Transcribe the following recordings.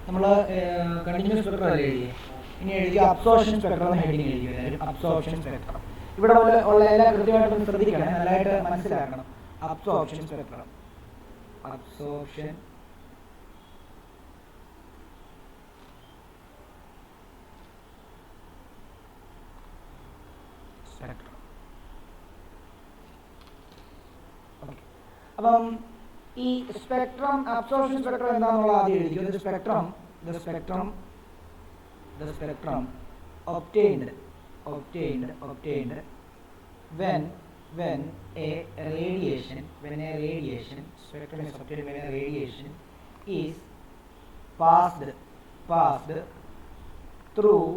നമ്മൾ continuous spectrum അല്ലേ എഴുതിയേ, ഇനി എഴുതിയ അബ്സോർപ്ഷൻ സ്പെക്ട്രം എന്ന് ഹെഡിങ് എഴുതിയത്. അബ്സോർപ്ഷൻ സ്പെക്ട്രം ഇവിടെ ഉള്ള എല്ലാം കൃത്യമായിട്ടൊന്ന് ശ്രദ്ധിക്കണം, നല്ലതായിട്ട് മനസ്സിലാക്കണം. Absorption spectrum, absorption spectrum. അപ്പം ഈ സ്പെക്ട്രം, അബ്സോർപ്ഷൻ സ്പെക്ട്രം എന്താണെന്നുള്ള ആദ്യം എഴുതിക്കും. The spectrum obtained when a radiation spectrum is obtained when a radiation is passed through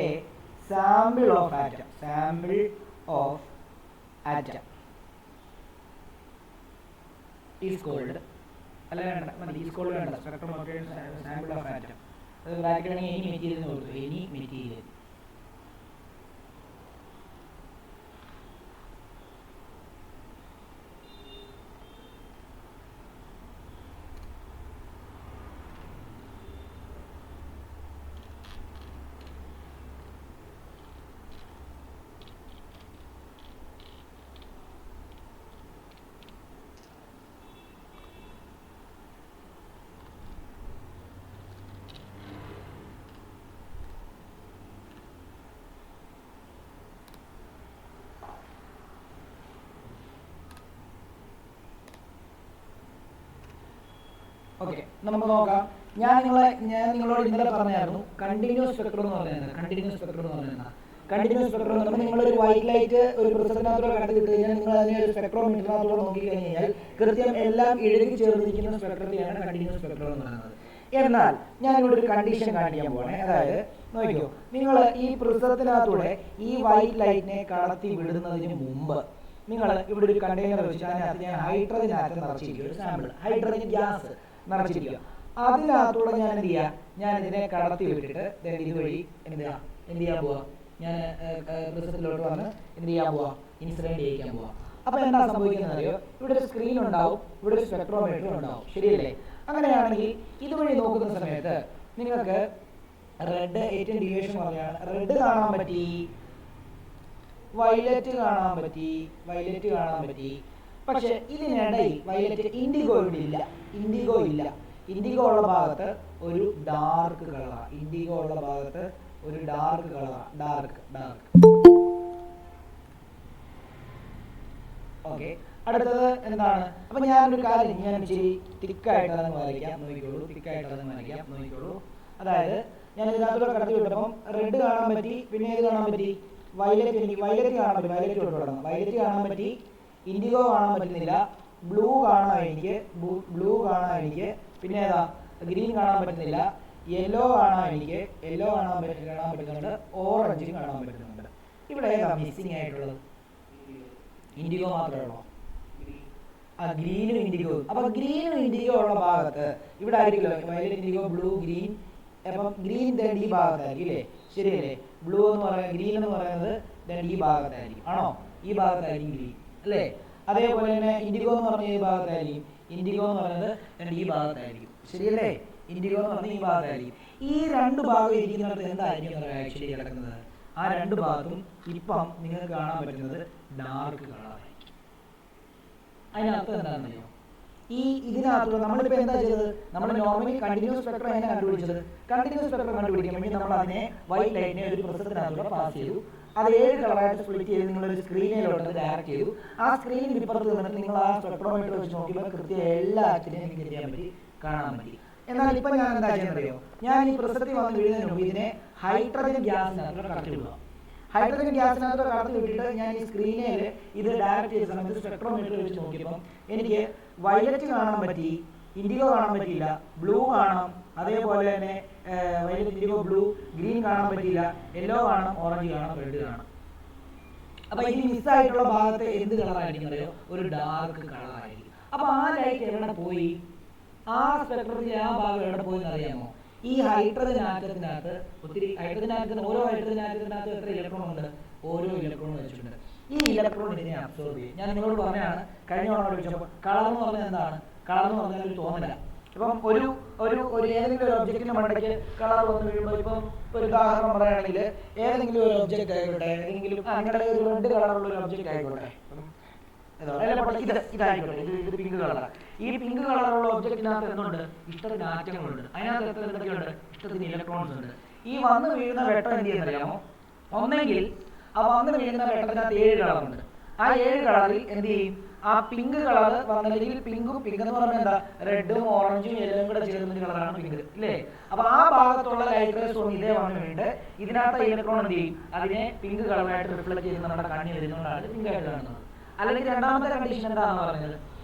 a sample of atom is called spectrum obtained sample of atom. ബ്രാക്കറ്റിൽ any material എന്ന് കൊടുത്തു, any material. Okay, നമുക്ക് നോക്കാം. ഞാൻ നിങ്ങളോട് ഇന്നലെ പറഞ്ഞായിരുന്നു continuous spectrum എന്ന് പറയുന്നത്. കണ്ടിന്യൂസ് സ്പെക്ട്രം എന്ന് പറയുമ്പോൾ നിങ്ങളൊരു വൈറ്റ് ലൈറ്റ് ഒരു പ്രിസത്തിനകത്തൂടെ കടത്തി വിട്ട് കഴിഞ്ഞാൽ നിങ്ങൾ അതിനെ ഒരു സ്പെക്ട്രോമീറ്ററിനകത്തൂടെ നോക്കിക്കഴിഞ്ഞ് കഴിഞ്ഞാൽ കൃത്യം എല്ലാം എഴുതി ചേർന്നിരിക്കുന്ന സ്പെക്ട്രത്തെയാണ് കണ്ടിന്യൂസ് സ്പെക്ട്രം എന്ന് പറയുന്നത്. എന്നാൽ ഞാനിവിടെ ഒരു കണ്ടീഷൻ കാണിക്കാൻ പോകണേ. അതായത് നോക്കിയോ, നിങ്ങൾ ഈ പ്രിസത്തിനകത്തൂടെ ഈ വൈറ്റ് ലൈറ്റിനെ കടത്തി വിടുന്നതിന് മുമ്പ് നിങ്ങൾ ഇവിടെ ഒരു കണ്ടെയ്നർ വെച്ചിട്ട് അതിനകത്ത് ഞാൻ ഹൈഡ്രജൻ ആറ്റം നിറച്ചിരിക്കും, ഒരു സാമ്പിൾ ഹൈഡ്രജൻ ഗ്യാസ് നിറച്ചിരിക്കുക. അതിനകത്തൂടെ ഞാൻ എന്ത് ചെയ്യുക, ഞാൻ ഇതിനെ കടത്തി വിട്ടിട്ട് ഇതുവഴി എന്ത് ചെയ്യാൻ പോവാ, ഞാൻ പ്രിസത്തിലോട്ട് വന്ന് എന്ത് ചെയ്യാൻ പോവാ, ഇൻസിഡന്റ് ചെയ്യിക്കാൻ പോവാ. അപ്പൊ എന്താ സംഭവിക്കുന്നത് അറിയോ, ഇവിടെ ഒരു സ്ക്രീൻ ഉണ്ടാവും, ഇവിടെ ഒരു സ്പെക്ട്രോമീറ്റർ ഉണ്ടാവും, ശരിയല്ലേ? അങ്ങനെയാണെങ്കിൽ ഇതുവഴി നോക്കുന്ന സമയത്ത് നിങ്ങൾക്ക് റെഡ് ഏറ്റവും ഡീവിയേഷൻ പറഞ്ഞാണ്, റെഡ് കാണാൻ പറ്റി, വയലറ്റ് കാണാൻ പറ്റി. പക്ഷെ ഇതിനിടയിൽ വയലറ്റ്, ഇൻഡിഗോ ഇവിടെ ഇല്ല. ഇൻഡിഗോ ഉള്ള ഭാഗത്ത് ഒരു ഡാർക്ക് കളർ, ഡാർക്ക്. ഓക്കെ, അടുത്തത് എന്താണ്? അപ്പൊ ഞാനൊരു കാര്യം, ഞാൻ ഇച്ചിരി തിക്കായിട്ട് അതങ്ങ് വരയ്ക്കാം, നോക്കിക്കോളൂ. അതായത് ഞാൻ ഇതിനകത്തൂടെ കടത്തി വിട്ടപ്പം റെഡ് കാണാൻ പറ്റി, പിന്നെ ഏത് കാണാൻ പറ്റി, വയലറ്റ്. എനിക്ക് വയലറ്റ് കാണാൻ പറ്റി, വയലറ്റ് കാണാൻ പറ്റി. ഇൻഡിഗോ കാണാൻ പറ്റുന്നില്ല, ബ്ലൂ കാണാൻ എനിക്ക്, പിന്നെ ഏതാ, ഗ്രീൻ കാണാൻ പറ്റുന്നില്ല, യെല്ലോ കാണാൻ പറ്റുന്നുണ്ട്, ഓറഞ്ചും കാണാൻ പറ്റുന്നുണ്ട്. ഇവിടെ ഏതാ മിസ്സിംഗ് ആയിട്ടുള്ളത്? ഇൻഡിഗോ മാത്രമേ ഉള്ളൂ. ഗ്രീനും ഇൻഡിഗോ. അപ്പൊ ഗ്രീനും ഇൻഡിഗോ ഉള്ള ഭാഗത്ത് ഇവിടെ ആയിരിക്കുമല്ലോ വയലറ്റ്, ഇൻഡിഗോ, ബ്ലൂ, ഗ്രീൻ. അപ്പം ഗ്രീൻ ഈ ഭാഗത്തായിരിക്കും അല്ലേ? ശരിയല്ലേ? ബ്ലൂ എന്ന് പറയുന്നത്, ഗ്രീൻ എന്ന് പറയുന്നത് ഈ ഭാഗത്തായിരിക്കും. ആണോ? ഈ ഭാഗത്തായിരിക്കും ഗ്രീൻ അല്ലേ? അതേപോലെ തന്നെ ഇൻഡിഗോ എന്ന് പറഞ്ഞ ഈ ഭാഗത്തായിരിക്കും. ഈ ഭാഗത്തായിരിക്കും, ശരിയല്ലേ? ഇൻഡിഗോ എന്ന് പറഞ്ഞ ഈ ഭാഗത്തായിരിക്കും. ഈ രണ്ട് ഭാഗം ഇരിക്കുന്നിടത്ത് എന്തായിരിക്കും ആക്ച്വലി കിടക്കുന്നത്? ആ രണ്ട് ഭാഗത്തും ഇപ്പം നിങ്ങൾക്ക് കാണാൻ പറ്റുന്നത് ഡാർക്ക് കളറായിരിക്കും. അതിനർത്ഥം എന്താണെന്നറിയോ? ഇതിനകത്ത് നമ്മളിപ്പോൾ എന്താ ചെയ്തത്? നമ്മൾ നോർമലി കണ്ടിന്യൂസ് സ്പെക്ട്രം എങ്ങനെ കണ്ടുപിടിച്ചത്? കണ്ടിന്യൂസ് സ്പെക്ട്രം കണ്ടുപിടിക്കാൻ വേണ്ടി നമ്മൾ അതിനെ വൈറ്റ് ലൈറ്റിനെ ഒരു പ്രിസത്തിനകത്തൂടെ പാസ് ചെയ്തു. അത് 7 കളറായിട്ട് സ്പ്ലിറ്റ് ചെയ്ത് നിങ്ങളൊരു സ്ക്രീനിലോട്ട് ഡയറക്റ്റ് ചെയ്തു. ആ സ്ക്രീനിൽ ഇപ്പുറത്ത് നിന്നിട്ട് നിങ്ങൾ ആ സ്പെക്ട്രോമീറ്റർ വെച്ച് നോക്കിയപ്പോൾ കൃത്യം എല്ലാ ആക്ടിനെയും എനിക്ക് എന്ത് ചെയ്യാൻ പറ്റി, കാണാൻ പറ്റി. എന്നാൽ ഇപ്പം ഞാൻ എന്താ ചെയ്യുന്നറിയോ, ഞാൻ ഈ പ്രിസത്തിൽ വന്ന് വീഴുന്നതിന് മുമ്പ് ഇതിനെ ഹൈഡ്രജൻ ഗ്യാസിനകത്തോടെ കടത്തി വിടുക. ഹൈഡ്രജൻ ഗ്യാസിനകത്തോടെ കടത്തി വിട്ടിട്ട് ഞാൻ ഈ സ്ക്രീനിൽ ഇത് ഡയറക്റ്റ് ചെയ്ത സമയത്ത് സ്പെക്ട്രോമീറ്റർ വെച്ച് നോക്കിയപ്പം എനിക്ക് വയലറ്റ് കാണാൻ പറ്റി, ഇൻഡിഗോ കാണാൻ പറ്റിയില്ല, ബ്ലൂ കാണാം, അതേപോലെ തന്നെ വയലറ്റ്, ഇൻഡിഗോ, ബ്ലൂ, ഗ്രീൻ കാണാൻ പറ്റിയില്ല, യെല്ലോ കാണാം, ഓറഞ്ച് കാണാം, റെഡ് കാണാം. അപ്പൊ ഈ മിസ്സായിട്ടുള്ള ഭാഗത്ത് എന്ത് കളറായിരിക്കും അറിയോ? ഒരു ഡാർക്ക് കളറായിരിക്കും. അപ്പൊ ആ ലൈറ്റ് എവിടെ പോയി? ആ സ്പെക്ട്രത്തിലെ ആ ഭാഗം എവിടെ പോയി എന്നറിയാമോ? ഈ ഹൈഡ്രജൻ ആറ്റത്തിനകത്ത് ഒത്തിരി ഓരോ ഹൈഡ്രജൻ ആറ്റത്തിനകത്ത് എത്ര ഇലക്ട്രോൺ ഉണ്ട്? ഓരോ ഇലക്ട്രോൺ വെച്ചിട്ടുണ്ട്. ഈ ഇലക്ട്രോൺ ഇതിനെ അബ്സോർബ് ചെയ്യും. ഞാൻ നിങ്ങളോട് പറഞ്ഞാണ് കഴിഞ്ഞ തവണ ചോദിച്ചപ്പോൾ കളർ എന്ന് പറഞ്ഞാൽ എന്താണ്? കളർ എന്ന് പറഞ്ഞാൽ ഒരു തോന്നല. ഇപ്പം ഒരു ഒരു ഒരു ഏതെങ്കിലും ഒരു ഒബ്ജക്റ്റിന് മണ്ടയ്ക്ക് കളർ വന്ന് വീഴുമ്പോൾ ഇപ്പം ഒരു ഉദാഹരണം പറയുകയാണെങ്കിൽ ഏതെങ്കിലും ഒരു ഒബ്ജക്റ്റ് ആയിക്കോട്ടെ, ഏതെങ്കിലും നിങ്ങളുടെ ഒരു റെഡ് കളറുള്ള ഒരു ഒബ്ജക്റ്റ് ആയിക്കോട്ടെ, ഇതായിക്കോട്ടെ, ഇത് പിങ്ക് കളറാണ്. ഈ പിങ്ക് കളറുള്ള ഒബ്ജക്റ്റിനകത്ത് എന്തുണ്ട്? ഇഷ്ടത്തിന് ആറ്റങ്ങളുണ്ട്. അതിനകത്ത് എന്തൊക്കെയുണ്ട്? ഇഷ്ടത്തിന് ഇലക്ട്രോൺസ് ഉണ്ട്. ഈ വന്ന് വീഴുന്ന വെട്ടം എന്ത് ചെയ്യുന്നറിയാമോ? ഒന്നെങ്കിൽ ആ വന്ന് വീഴുന്ന വെട്ടത്തിനകത്ത് 7 കളറുണ്ട്. ആ 7 കളറിൽ എന്ത് ചെയ്യും? ആ പിങ്ക് കളർ വന്നില്ലെങ്കിൽ പിങ്ക് എന്ന് പറഞ്ഞാൽ എന്താ? റെഡും ഓറഞ്ചും യെല്ലോയും കൂടെ ചേർന്ന കളറാണ് പിങ്ക്, ഇല്ലേ? അപ്പൊ ആ ഭാഗത്തുള്ള ലൈറ്റ് റേസ് ഒന്നും ഇതേ വന്ന് വീണ്ട് ഇതിനകത്ത് ഇലക്ട്രോൺ എന്ത് ചെയ്യും? അതിനെ പിങ്ക് കളറായിട്ട് റിഫ്ലക്ട് ചെയ്ത് നമ്മുടെ കണ്ണിൽ വരുന്നതുകൊണ്ടാണ് പിങ്ക് ആയിട്ട് കാണുന്നത്. അല്ലെങ്കിൽ രണ്ടാമത്തെ കണ്ടീഷൻ എന്താണെന്ന് പറഞ്ഞത്,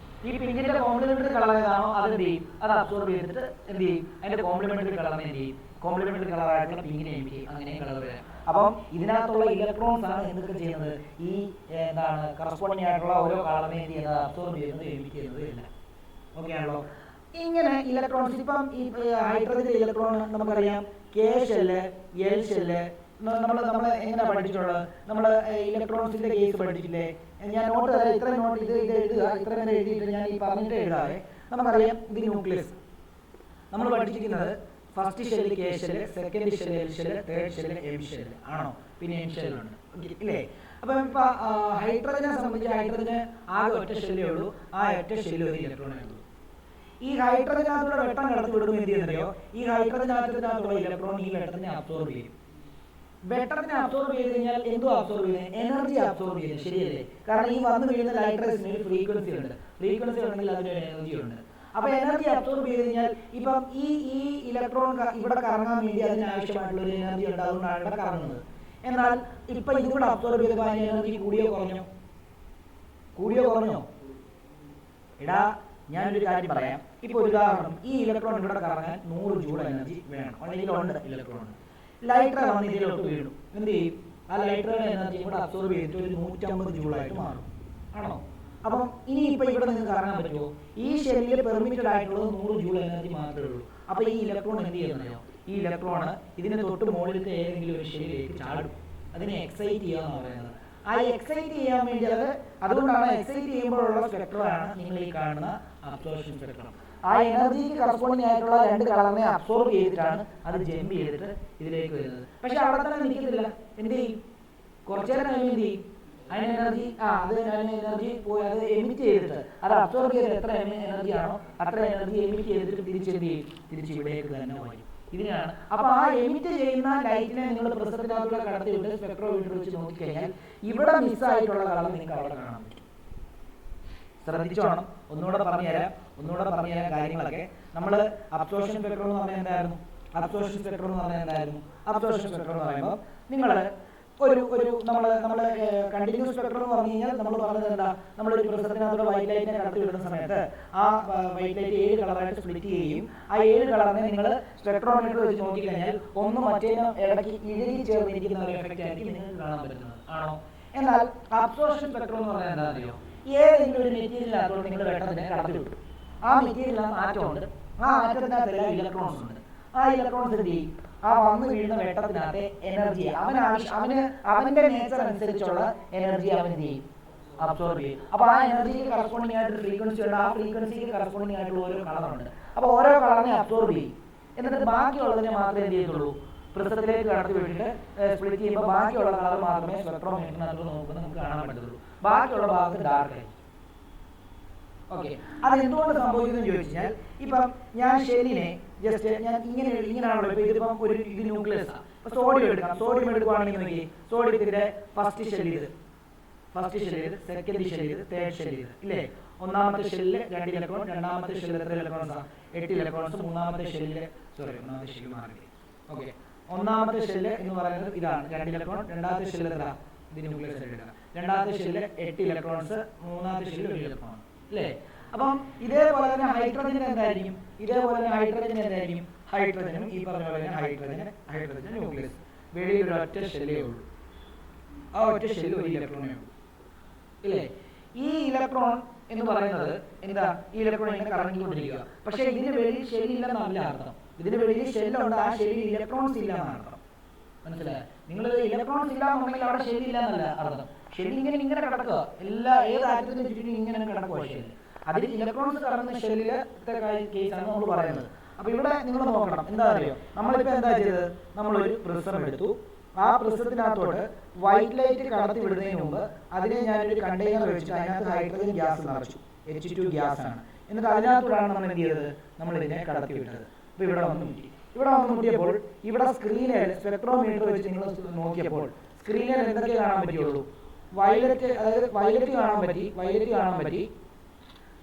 ഈ പിങ്കിന്റെ കോംപ്ലിമെന്ററി കളർ ഏതാണോ അത് എന്ത് ചെയ്യും? അത് അബ്സോർബ് ചെയ്തിട്ട് എന്ത് ചെയ്യും? അതിന്റെ കോംപ്ലിമെന്ററി കളറിനെ എന്ത് ചെയ്യും? കോംപ്ലിമെന്ററി കളറായിട്ടുള്ള പിങ്കിനെ എമിറ്റ് ചെയ്യും. അങ്ങനെയും കളർ വരാം. അപ്പം ഇതിനകത്തുള്ള ഇലക്ട്രോൺസ് ആണ് എന്തൊക്കെ ചെയ്യുന്നത്? ഈ എന്താണ് കറസ്പോണ്ടിങ് ആയിട്ടുള്ള ഓരോ കളറിനെ എന്ത് ചെയ്യുന്നത്? അബ്സോർബ് ചെയ്യുന്നത്, എമിറ്റ് ചെയ്യുന്നത് ഇല്ല. ഓക്കെ ആണല്ലോ? ഇങ്ങനെ ഇലക്ട്രോൺസ് ഇപ്പം ഈ ഹൈഡ്രജന്റെ ഇലക്ട്രോൺ നമുക്കറിയാം കെ ഷെല്ല്, എൽ ഷെല്ല്. നമ്മൾ എങ്ങനെ പഠിച്ചിട്ടുള്ളത്? നമ്മൾ ഇലക്ട്രോൺസിന്റെ കേസ് പഠിച്ചില്ലേ? ഞാൻ നോട്ട് തരാം. ഇത്രയും നോട്ട് ഇത് എഴുതുക. ഇത്രയും എഴുതിയിട്ട് ഞാൻ ഈ പറഞ്ഞിട്ട് എഴുതാതെ. നമുക്കറിയാം ഇത് ന്യൂക്ലിയസ്. നമ്മൾ പഠിച്ചിരിക്കുന്നത് first shell K shell, second shell L shell, third shell M shell ആണോ? പിന്നെ എം ഷെല്ലുണ്ട്, ഇല്ലേ? അപ്പം ഇപ്പൊ ഹൈഡ്രജനെ സംബന്ധിച്ച് ഹൈഡ്രജന് ആകെ ഒറ്റ ഷെല്ലേ ഉള്ളൂ. ആ ഒറ്റ ഷെല്ല് ഒരു ഇലക്ട്രോണേ ഉള്ളൂ. ഈ ഹൈഡ്രജനകത്തൂടെ വെട്ടം കടത്തി വിടുമ്പോൾ എന്ത് ചെയ്യുന്നറിയോ? ഈ ഹൈഡ്രജനകത്തിനകത്തുള്ള ഇലക്ട്രോൺ ഈ വെട്ടത്തിനെ അബ്സോർബ് ചെയ്യും. വെട്ടത്തിനെ അബ്സോർബ് ചെയ്ത് കഴിഞ്ഞാൽ എന്തോ അബ്സോർബ് ചെയ്യുന്നത്? എനർജി അബ്സോർബ് ചെയ്യുന്നത്, ശരിയല്ലേ? കാരണം ഈ വന്ന് വീഴുന്ന ലൈറ്റ് റേസിന് ഒരു ഫ്രീക്വൻസി ഉണ്ട്. ഫ്രീക്വൻസി ഉണ്ടെങ്കിൽ അതിനൊരു എനർജി ഉണ്ട്. അപ്പൊ എനർജി അബ്സോർബ് ചെയ്ത് കഴിഞ്ഞാൽ ഇപ്പം ഈ ഇലക്ട്രോൺ ഇവിടെ കറങ്ങാൻ വേണ്ടി അതിനാവശ്യമായിട്ടുള്ള ഒരു എനർജി ഉണ്ട്. അതുകൊണ്ടാണ് ഇവിടെ കറങ്ങുന്നത്. എന്നാൽ ഇപ്പൊ ഇതുകൂടെ അബ്സോർബ് ചെയ്തപ്പോൾ അതിന് എനർജി കൂടിയോ കുറഞ്ഞോ? എടാ ഞാനൊരു കാര്യം പറയാം. ഇപ്പൊ ഒരു ഉദാഹരണം, ഈ ഇലക്ട്രോൺ ഇവിടെ കറങ്ങാൻ 100 ജൂൾ എനർജി വേണം. അല്ലെങ്കിൽ ഉണ്ട് ഇലക്ട്രോൺ. ലൈറ്റർ വന്ന് ഇതിലോട്ട് വീണു. എന്ത് ചെയ്യും? ആ ലൈറ്ററുടെ എനർജി കൂടെ അബ്സോർബ് ചെയ്തിട്ട് ഒരു 150 ജൂളായിട്ട് മാറും, ആണോ? അപ്പം ഇനി ഇപ്പൊ ഇവിടെ നിങ്ങൾക്ക് കറങ്ങാൻ പറ്റുമോ? ഈ ഷെല്ലിൽ പെർമിറ്റഡ് ആയിട്ടുള്ളത് 100 ജൂൾ എനർജി മാത്രമേ ഉള്ളൂ. അപ്പൊ ഈ ഇലക്ട്രോൺ എന്ത് ചെയ്യുന്നോ? ഈ ഇലക്ട്രോൺ ഇതിന് തൊട്ട് മുകളിലത്തെ ഏതെങ്കിലും ഒരു ഷെല്ലിലേക്ക് ചാടും. അതിനെ എക്സൈറ്റ് ചെയ്യാന്ന് പറയുന്നത്. ആ എക്സൈറ്റ് ചെയ്യാൻ വേണ്ടി അതുകൊണ്ടാണ് എക്സൈറ്റ് ചെയ്യുമ്പോഴുള്ള സ്പെക്ട്രമാണ് നിങ്ങൾ ഈ കാണുന്ന അബ്സോർപ്ഷൻ സ്പെക്ട്രം. ആ എനർജിക്ക് കറസ്പോണ്ടിങ് ആയിട്ടുള്ള 2 കളറിനെ അബ്സോർബ് ചെയ്തിട്ടാണ് അത് ജമ്പ് ചെയ്തിട്ട് ഇതിലേക്ക് വരുന്നത്. പക്ഷെ അവിടെ തന്നെ നിൽക്കുന്നില്ല. എന്ത് ചെയ്യും? കുറച്ചു നേരം എന്ത് ചെയ്യും? അതിന് എനർജി എനർജി പോയി അത് എമിറ്റ് ചെയ്തിട്ട് അത് അബ്സോർബ് ചെയ്ത് എത്ര എനർജി ആണോ അത്ര എനർജി എമിറ്റ് ചെയ്തിട്ട് തിരിച്ചെന്ത് ചെയ്യും? തിരിച്ച് ഇവിടേക്ക് തന്നെ വരും. ഇതിനാണ്. അപ്പൊ ആ എമിറ്റ് ചെയ്യുന്ന ലൈറ്റിനെ നിങ്ങൾ പ്രിസത്തിനകത്തൂടെ കടത്തിവിട്ട് സ്പെക്ട്രോമീറ്റർ വെച്ച് നോക്കിക്കഴിഞ്ഞാൽ ഇവിടെ മിസ്സായിട്ടുള്ള കളർ നിങ്ങൾക്ക് അവിടെ കാണാൻ പറ്റും. ശ്രദ്ധിച്ചോണം. ഒന്നുകൂടെ പറഞ്ഞുതരാം കാര്യങ്ങളൊക്കെ. നമ്മൾ അബ്സോർപ്ഷൻ സ്പെക്ട്രം എന്ന് പറഞ്ഞാൽ എന്തായിരുന്നു? അബ്സോർപ്ഷൻ സ്പെക്ട്രം എന്ന് പറയുമ്പോൾ നിങ്ങൾ നമ്മള് കണ്ടിന്യൂസ് സ്പെക്ട്രം എന്ന് പറഞ്ഞു കഴിഞ്ഞാൽ നമ്മൾ പറഞ്ഞത് എന്താ? നമ്മളൊരു പ്രിസത്തിനകത്തൂടെ വൈറ്റ് ലൈറ്റിനെ കടത്തി വിടുന്ന സമയത്ത് ആ വൈറ്റ് ലൈറ്റ് 7 കളറായിട്ട് സ്പ്ലിറ്റ് ചെയ്യുകയും ആ 7 കളറിനെ നിങ്ങൾ സ്പെക്ട്രോമീറ്റർ വെച്ച് നോക്കിക്കഴിഞ്ഞാൽ ഒന്ന് മറ്റേതിനും ഇടയ്ക്ക് ഇഴുകി ചേർന്നിരിക്കുന്ന ഒരു എഫക്റ്റ് ആയിരിക്കും നിങ്ങൾക്ക് കാണാൻ പറ്റുന്നത്, ആണോ? എന്നാൽ അബ്സോർപ്ഷൻ സ്പെക്ട്രം എന്ന് പറഞ്ഞാൽ എന്താ അറിയോ? ഏതെങ്കിലും ഒരു മെറ്റീരിയലിനകത്തോട് നിങ്ങൾ വെട്ടത്തിനെ കടത്തി വിട്ടു. ആ മെറ്റീരിയലിനകത്ത് ആറ്റം ഉണ്ട്. ആ ആറ്റത്തിനകത്ത് ഇലക്ട്രോൺസ് ഉണ്ട്. ആ ഇലക്ട്രോൺസ് എന്ത് ചെയ്യും? ആ വന്ന് വീഴുന്ന വെട്ടത്തിനകത്തെ എനർജി അവന്റെ നേച്ചർ അനുസരിച്ചുള്ള എനർജി അവൻ എന്ത് ചെയ്യും? അബ്സോർബ് ചെയ്യും. അപ്പൊ ആ എനർജിക്ക് കറസ്പോണ്ടിങ് ആയിട്ട് ഫ്രീക്വൻസി ഉണ്ട്. ആ ഫ്രീക്വൻസിക്ക് കറസ്പോണ്ടിങ് ആയിട്ടുള്ള ഓരോ കളറുണ്ട്. അപ്പൊ ഓരോ കളറിനെ അബ്സോർബ് ചെയ്യും. എന്നിട്ട് ബാക്കിയുള്ളതിനെ മാത്രമേ എന്ത് ചെയ്യത്തുള്ളൂ? പ്രിസത്തിലേക്ക് കടത്തി വിട്ടിട്ട് സ്പ്ലിറ്റ് ചെയ്യുമ്പോൾ ബാക്കിയുള്ള കളർ മാത്രമേ സ്പെക്ട്രോമീറ്ററിനകത്ത് നോക്കുമ്പോൾ നമുക്ക് കാണാൻ പറ്റത്തുള്ളൂ. ബാക്കിയുള്ള ഭാഗത്ത് ഡാർക്ക് ആയി. ഓക്കെ, അതെന്തുകൊണ്ട് സംഭവിക്കുന്നു ചോദിച്ചാൽ ഇപ്പം ഞാൻ ഷെല്ലിനെ ജസ്റ്റ് ഞാൻ ഇങ്ങനെയാണല്ലോ. ഇപ്പൊ ഇതിപ്പം ഇത് ന്യൂക്ലിയസ് ആണ്. ഇപ്പൊ സോഡിയം എടുക്കാം. സോഡിയം എടുക്കുവാണെങ്കിൽ നോക്കി, സോഡിയത്തിന്റെ ഫസ്റ്റ് ഷെല്ല് ഇത്, സെക്കൻഡ് ഷെല്ല് ഇത്, തേർഡ് ഷെല്ല് ഇത്, ഇല്ലേ? ഒന്നാമത്തെ ഷെല്ലില് 2 ഇലക്ട്രോൺ, രണ്ടാമത്തെ ഷെല്ലിൽ എത്ര ഇലക്ട്രോൺസ്? 8 ഇലക്ട്രോൺസ്. മൂന്നാമത്തെ ഷെല്ല് മാറി. ഓക്കെ, ഒന്നാമത്തെ ഷെല്ല് എന്ന് പറയുന്നത് ഇതാണ്, 2 ഇലക്ട്രോൺ. രണ്ടാമത്തെ ഷെല്ല് എത്ര? ഇത് ന്യൂക്ലിയസ് എടുക്കുക. രണ്ടാമത്തെ ഷെല്ല് 8 ഇലക്ട്രോൺസ്. മൂന്നാമത്തെ ഷെല്ല് 1 ഇലക്ട്രോൺ, അല്ലേ? അപ്പം ഇതേപോലെ തന്നെ ഹൈഡ്രജൻ എന്തായിരിക്കും? ഹൈഡ്രജനും ഈ പറഞ്ഞ പോലെ തന്നെ ഹൈഡ്രജൻ ന്യൂക്ലിയസ്. വെളിയിൽ ഒരു ഒറ്റ ഷെല്ലേ ഉള്ളൂ. ആ ഒറ്റ ഷെല്ല് 1 ഇലക്ട്രോണേ ഉള്ളൂ, ഇല്ലേ? ഈ ഇലക്ട്രോൺ എന്ന് പറയുന്നത് എന്താ? ഈ ഇലക്ട്രോൺ ഇങ്ങനെ കറങ്ങിക്കൊണ്ടിരിക്കുക. പക്ഷെ ഇതിന് വെളിയിൽ ഷെല്ലില്ലെന്നല്ല അർത്ഥം. ഇതിന് വെളിയിൽ ഷെല്ലുണ്ട്. ആ ഷെല്ലിൽ ഇലക്ട്രോൺസ് ഇല്ല എന്നാണ് അർത്ഥം. മനസ്സിലായോ? നിങ്ങൾ ഇലക്ട്രോൺസ് ഇല്ല എന്നുണ്ടെങ്കിൽ അവിടെ ഷെല്ലില്ല എന്നല്ല അർത്ഥം. ഷെല്ല് ഇങ്ങനെ കിടക്കുക. ഏത് ആറ്റത്തിന്റെ ചുറ്റും ഇങ്ങനെ കിടക്കുക ഷെല്ല്. അതിൽ ഇലക്ട്രോൺസ് കറങ്ങുന്ന ഷെല്ലിലത്തെ കേസാണ് നമ്മൾ പറയുന്നത്. അപ്പോൾ ഇവിടെ നിങ്ങൾ നോക്കണം, എന്താ അറിയോ, നമ്മളിപ്പോൾ എന്താ ചെയ്തത്, നമ്മളൊരു പ്രിസം എടുത്തു. ആ പ്രിസത്തിനകത്തോട്ട് വൈറ്റ് ലൈറ്റ് കടത്തി വിടുന്നതിന് മുമ്പ് അതിനെ ഞാനൊരു കണ്ടെയ്നർ വെച്ചിട്ട് അതിനകത്ത് ഹൈഡ്രജൻ ഗ്യാസ് നിറച്ചു, H2 ഗ്യാസ് ആണ്. എന്നിട്ട് അതിനകത്തോടാണ് നമ്മൾ എന്ത് ചെയ്തത്, നമ്മളിതിനെ കടത്തി വിട്ടത്. അപ്പോൾ ഇവിടെ വന്ന് മുട്ടിയപ്പോൾ ഇവിടെ സ്ക്രീനിൽ സ്പെക്ട്രോമീറ്റർ വെച്ച് നിങ്ങൾ നോക്കിയപ്പോൾ സ്ക്രീനിൽ എന്തൊക്കെ കാണാൻ പറ്റിയുള്ളൂ? വയലറ്റ്, അതായത് വയലറ്റ് കാണാൻ പറ്റി,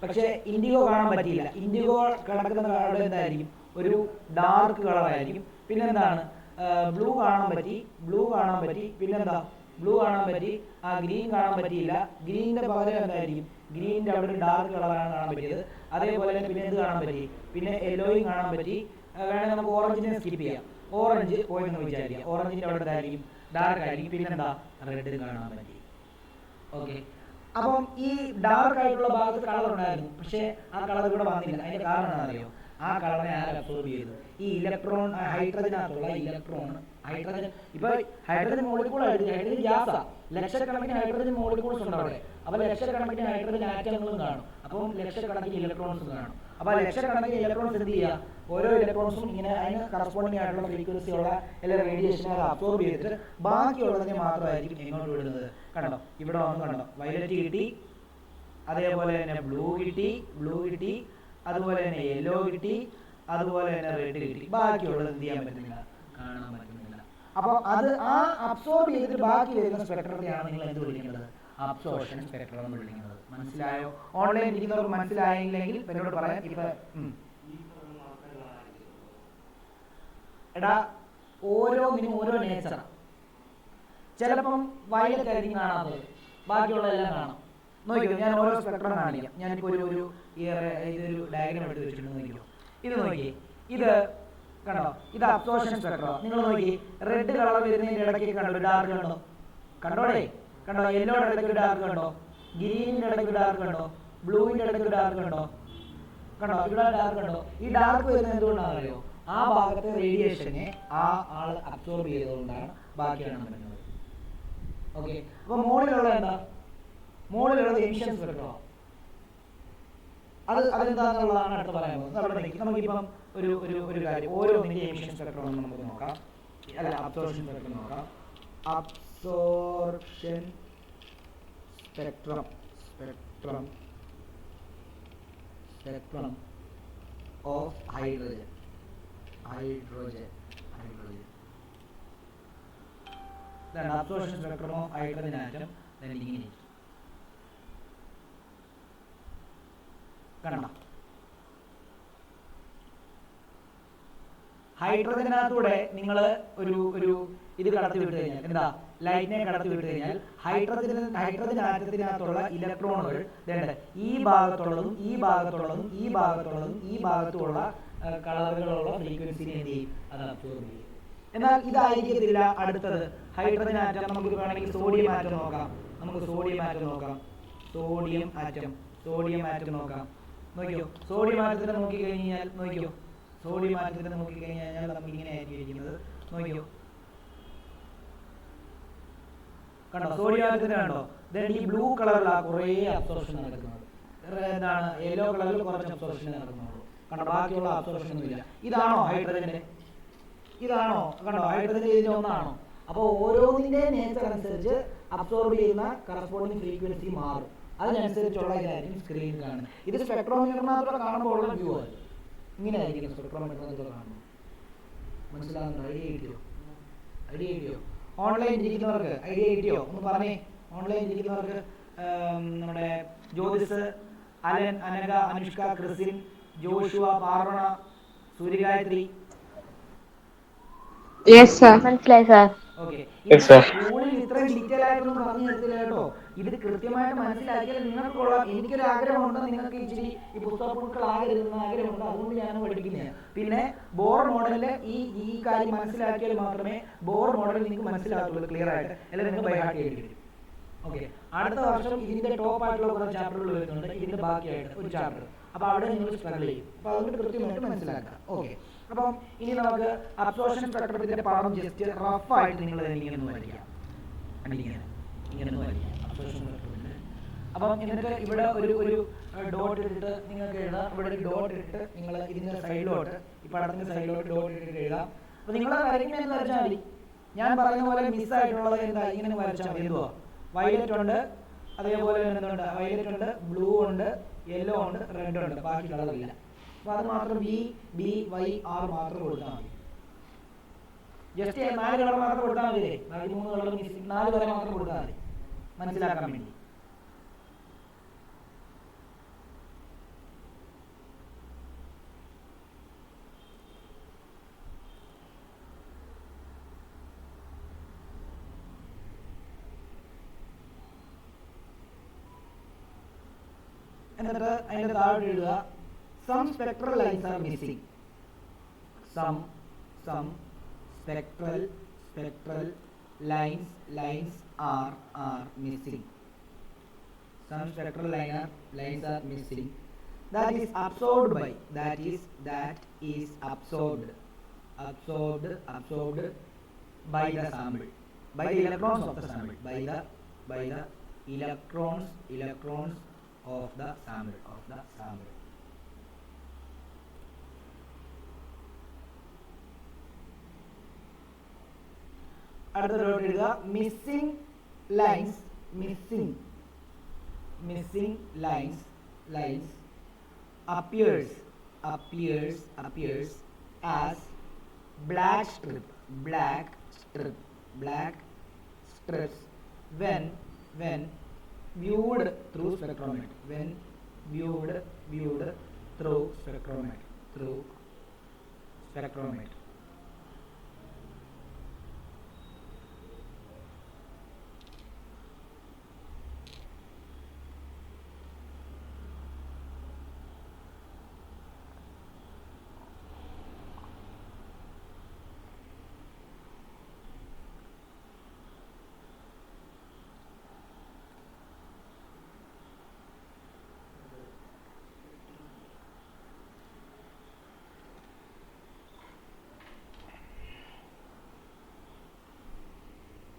പക്ഷേ ഇൻഡിഗോ കാണാൻ പറ്റിയില്ല. ഇൻഡിഗോ കിടക്കുന്ന കളർ എന്തായിരിക്കും, ഒരു ഡാർക്ക് കളറായിരിക്കും. പിന്നെന്താണ്, ബ്ലൂ കാണാൻ പറ്റി, പിന്നെന്താ ബ്ലൂ കാണാൻ പറ്റി, ഗ്രീൻ കാണാൻ പറ്റിയില്ല. ഗ്രീനിന്റെ പകരം എന്തായിരിക്കും, ഗ്രീനിന്റെ അവിടെ ഒരു ഡാർക്ക് കളറാണ് കാണാൻ പറ്റിയത്. അതേപോലെ തന്നെ പിന്നെ എന്ത് കാണാൻ പറ്റി, പിന്നെ യെല്ലോയും കാണാൻ പറ്റി. വേണമെങ്കിൽ നമുക്ക് ഓറഞ്ചിനെ സ്കിപ്പ് ചെയ്യാം, ഓറഞ്ച് പോയെന്ന് വിചാരിക്കാം, ഓറഞ്ചിന്റെ അവിടെ എന്തായിരിക്കും, ഡാർക്ക് ആയിരിക്കും. പിന്നെന്താ, റെഡ് കാണാൻ പറ്റി. ഓക്കെ, അപ്പം ഈ ഡാർക്ക് ആയിട്ടുള്ള ഭാഗത്ത് കളർ ഉണ്ടായിരുന്നു, പക്ഷേ ആ കളർ ഇവിടെ വന്നില്ല. അതിന്റെ കാരണം എന്താണെന്നറിയോ, ആ കളറിനെ ആര് അബ്സോർബ് ചെയ്തു, ഈ ഇലക്ട്രോൺ, ഹൈഡ്രജനകത്തുള്ള ഇലക്ട്രോൺ. ഹൈഡ്രജൻ മോളിക്യൂളായിട്ട്, ഹൈഡ്രജൻ ഗ്യാസാ, ലക്ഷക്കണക്കിന് ഹൈഡ്രജൻ മോളിക്യൂൾസ് ഉണ്ട് അവിടെ. അപ്പോൾ ലക്ഷക്കണക്കിന് ഹൈഡ്രജൻ ആറ്റങ്ങളും കാണും, അപ്പം ലക്ഷക്കണക്കിന് ഇലക്ട്രോൺസും കാണും. അപ്പോൾ ലക്ഷക്കണക്കിന് ഇലക്ട്രോൺസ് എന്ത് ചെയ്യുക, ഓരോ ഇലക്ട്രോൺസും ഇങ്ങനെ അതിന് കറസ്പോണ്ടിങ് ആയിട്ടുള്ള ഫ്രീക്വൻസി ഉള്ള എല്ലാ റേഡിയേഷനെ അബ്സോർബ് ചെയ്തിട്ട് ബാക്കിയുള്ളതിനെ മാത്രമായിരിക്കും എങ്ങോട്ട് വിടുന്നത്. കണ്ടോ, ഇവിടെ വന്ന് കണ്ടോ, വയലറ്റ് കിട്ടി, അതേപോലെ തന്നെ ബ്ലൂ കിട്ടി, അതുപോലെ തന്നെ യെല്ലോ കിട്ടി, അതുപോലെ തന്നെ റെഡ് കിട്ടി. ബാക്കിയുള്ളത് എന്ത് ചെയ്യാൻ പറ്റുന്നില്ല, കാണാൻ പറ്റുന്നില്ല. അപ്പോൾ അത് ആ അബ്സോർബ് ചെയ്തിട്ട് ബാക്കി വരുന്ന സ്പെക്ട്രത്തെയാണ് നിങ്ങൾ എന്ത് വിളിക്കുന്നത്, അബ്സോർപ്ഷൻ സ്പെക്ട്രം എന്ന് വിളിക്കുന്നത്. മനസ്സിലായോ? ഓൺലൈൻ ഇരിക്കുന്നവർക്ക് മനസ്സിലായില്ലെങ്കിൽ എന്നോട് പറയാൻ. എടാ, ഓരോന്നിനും ഓരോ നേച്ചറാണ്. ചിലപ്പം വയലറ്റ് ആയിരിക്കും കാണാത്തത്, ബാക്കിയുള്ളതെല്ലാം കാണാം. നോക്കിയോ, ഞാൻ ഓരോ സ്പെക്ട്രം കാണിക്കാം. ഞാനിപ്പോൾ ഇതൊരു ഡയഗ്രാം എടുത്ത് വെച്ചിട്ടുണ്ട്. നോക്കിയോ, ഇത് നോക്കി, ഇത് കണ്ടോ, ഇത് അബ്സോർപ്ഷൻ സ്പെക്ട്രം. നിങ്ങൾ നോക്കി, റെഡ് കളർ വരുന്നതിൻ്റെ ഇടയ്ക്ക് കണ്ടോ ഒരു ഡാർക്ക് കണ്ടോടെ, കണ്ടോ, യെല്ലോയുടെ ഇടയ്ക്ക് ഒരു ഡാർക്ക് കണ്ടോ, ഗ്രീനിൻ്റെ ഇടയ്ക്ക് ഒരു ഡാർക്ക് കണ്ടോ, ബ്ലൂവിൻ്റെ ഇടയ്ക്ക് ഒരു ഡാർക്ക് കണ്ടോ, ഇവിടെ ഡാർക്ക് കണ്ടോ. ഈ ഡാർക്ക് വരുന്നത് എന്തുകൊണ്ടാണെന്ന് അറിയോ, ആ ഭാഗത്തെ റേഡിയേഷനെ ആ ആൾ അബ്സോർബ് ചെയ്തുകൊണ്ടാണ് ബാക്കി കാണാൻ പറ്റുന്നത്. ഓക്കെ, അപ്പോൾ മുകളിലുള്ളത് എമിഷൻ സ്പെക്ട്രം. അതെന്താണെന്നുള്ളതാണ് അടുത്ത് പറയാൻ പോകുന്നത്. നമുക്കിപ്പം ഒരു കാര്യം, ഓരോന്നിൻ്റെ എമിഷൻ സ്പെക്ട്രം നമുക്ക് നോക്കാം, അല്ല അബ്സോർപ്ഷൻ സ്പെക്ട്രം നോക്കാം. Absorption spectrum of hydrogen. ഇതാണ് absorption spectrum of hydrogen atom. ഇങ്ങനെ കണ്ട, ഹൈഡ്രജനകത്തൂടെ നിങ്ങൾ ഒരു ഇത് കടത്തി വിട്ട് കഴിഞ്ഞാൽ, എന്താ, ലൈറ്റിനെ കടത്തി വിട്ട് കഴിഞ്ഞാൽ ഹൈഡ്രജൻ ആറ്റത്തിനകത്തുള്ള ഇലക്ട്രോണുകൾ ഈ ഭാഗത്തുള്ളതും ഈ ഭാഗത്തുള്ള കളറുകളുള്ള ഫ്രീക്വൻസിനെ എന്ത് ചെയ്യും, അത് അബ്സോർബ് ചെയ്യും. എന്നാൽ ഇതായിരിക്കത്തില്ല അടുത്തത്. ഹൈഡ്രജൻ ആറ്റം നമുക്ക് വേണമെങ്കിൽ സോഡിയം ആറ്റം നോക്കാം. സോഡിയം ആറ്റം നോക്കാം. നോക്കിയോ, സോഡിയം ആറ്റത്തിനെ നോക്കിക്കഴിഞ്ഞാൽ നമുക്ക് ഇങ്ങനെ ആയിരിക്കും ഇരിക്കുന്നത്. നോക്കിയോ, കണ്ടോ, സോഡിയം ആറ്റത്തിന് കണ്ടോ, ഈ ബ്ലൂ കളറിലാണ് കുറേ അബ്സോർപ്ഷൻ നടക്കുന്നത്. എന്താണ്, യെല്ലോ കളറിൽ കുറച്ച് അബ്സോർപ്ഷൻ നടക്കുന്നുള്ളൂ. കണ്ടോ, ബാക്കിയുള്ള അബ്സോർപ്ഷൻ ഒന്നും ഇല്ല. ഇതാണോ ഹൈഡ്രജന്റെ? കണ്ടോ, ഹൈഡ്രജന്റെ ഇതിന്റെ ഒന്നാണോ? അപ്പോൾ ഓരോന്നിന്റെ നേച്ചർ അനുസരിച്ച് അബ്സോർബ് ചെയ്യുന്ന കറസ്പോണ്ടിങ് ഫ്രീക്വൻസി മാറും. അതിനനുസരിച്ചുള്ള ഇതായിരിക്കും സ്ക്രീൻ കാണുന്നത്. ഇത് സ്പെക്ട്രോമീറ്ററിനകത്തോടെ കാണുമ്പോൾ ഉള്ള വ്യൂ ആണ്. ഇങ്ങനെ ആയിരിക്കും സ്പെക്ട്രോമീറ്ററിനകത്തോടെ കാണുമ്പോൾ. മനസ്സിലാകുന്നുണ്ടോ? ഐഡിയ കിട്ടിയോ? ഓൺലൈൻ ഇരിക്കുന്നവർക്ക് ഐഡിയ കിട്ടിയോ? ഒന്ന് പറഞ്ഞേ. ഓൺലൈൻ ഇരിക്കുന്നവർക്ക് നമ്മുടെ ജ്യോതിസ്, അലൻ, അനഘ, അനുഷ്ക, ക്രിസിൻ, ജോഷുവ, പാർവണ, സൂര്യഗായത്രി. മനസ്സിലായി സാർ. ഓക്കെ, സ്കൂളിൽ ഇത്രയും ഡീറ്റെയിൽ ആയിട്ടൊന്നും പറഞ്ഞു തരത്തില്ല കേട്ടോ. ഇത് കൃത്യമായിട്ട് മനസ്സിലാക്കിയാൽ നിങ്ങൾക്കുള്ള, എനിക്കൊരു ആഗ്രഹമുണ്ട്, നിങ്ങൾക്ക് ഇച്ചിരി ഈ പുസ്തകപ്പുഴുക്കളാകരുതെന്ന് ആഗ്രഹമുണ്ട്, അതുകൊണ്ട് ഞാൻ പഠിക്കുന്നതാണ്. പിന്നെ ബോർ മോഡലിൽ ഈ കാര്യം മനസ്സിലാക്കിയാൽ മാത്രമേ ബോർ മോഡൽ നിങ്ങൾക്ക് മനസ്സിലാകത്തുള്ളൂ ക്ലിയർ ആയിട്ട്, അല്ലെങ്കിൽ നിങ്ങൾക്ക് ബൈ ഹാർട്ട് ചെയ്യേണ്ടി വരും. ഓക്കെ, അടുത്ത വർഷം ഇതിന്റെ ടോപ്പ് ആയിട്ടുള്ള കുറേ ചാപ്റ്ററുകൾ വരുന്നുണ്ട്, ഇതിന്റെ ബാക്കിയായിട്ട് ഒരു ചാപ്റ്റർ. അപ്പോൾ അവിടെ നിങ്ങൾ സ്ട്രഗിൾ ചെയ്യും. അപ്പോൾ അതുകൊണ്ട് കൃത്യമായിട്ട് മനസ്സിലാക്കാം. ഓക്കെ, അപ്പം ഇനി നമുക്ക് അബ്സോർപ്ഷൻ സ്പെക്ട്രത്തിന്റെ പാഠം ജസ്റ്റ് റഫായിട്ട് നിങ്ങൾ ഇങ്ങനെ ഒന്ന് വരയ്ക്കാം. അബ്സോർപ്ഷൻ സ്പെക്ട്രത്തിന്റെ. അപ്പം എന്നിട്ട് ഇവിടെ ഒരു ഡോട്ട് ഇട്ടിട്ട് നിങ്ങൾക്ക് എഴുതാം. ഇവിടെ ഒരു ഡോട്ട് ഇട്ടിട്ട് നിങ്ങൾ ഇതിൻ്റെ സൈഡിലോട്ട്, ഈ പടത്തിൻ്റെ സൈഡിലോട്ട് ഡോട്ട് ഇട്ടിട്ട് എഴുതാം. അപ്പോൾ നിങ്ങൾ വരയ്ക്കുന്നത് വരച്ചാൽ മതി. ഞാൻ പറയുന്ന പോലെ മിസ്സായിട്ടുള്ളത് എന്താ, ഇങ്ങനെ വരച്ചാൽ മതി. എന്തുവാ, വയലറ്റ് ഉണ്ട്, അതേപോലെ എന്തുണ്ട്, വയലറ്റ് ഉണ്ട്, ബ്ലൂ ഉണ്ട്, യെല്ലോ ഉണ്ട്, റെഡ് ഉണ്ട്, ബാക്കി കളറില്ല. അപ്പോൾ അത് മാത്രം BBYR മാത്രം കൊടുത്താൽ മതി. ജസ്റ്റ് 4 കളർ മാത്രം കൊടുത്താൽ മതി. ബാക്കി 3 കളർ 4 കളർ മാത്രം കൊടുത്താൽ മതി, മനസ്സിലാക്കാൻ വേണ്ടി. എന്നിട്ട് അതിൻ്റെ താഴെ എഴുതുക some spectral lines are missing. Some spectral lines are missing. Some spectral lines are missing. That is absorbed by, that is absorbed by the sample, by the electrons of the sample, by the electrons of the sample. അടുത്തതിലോട്ട് എഴുതുക missing lines appears as black strips when viewed through spectrometer, through spectrometer.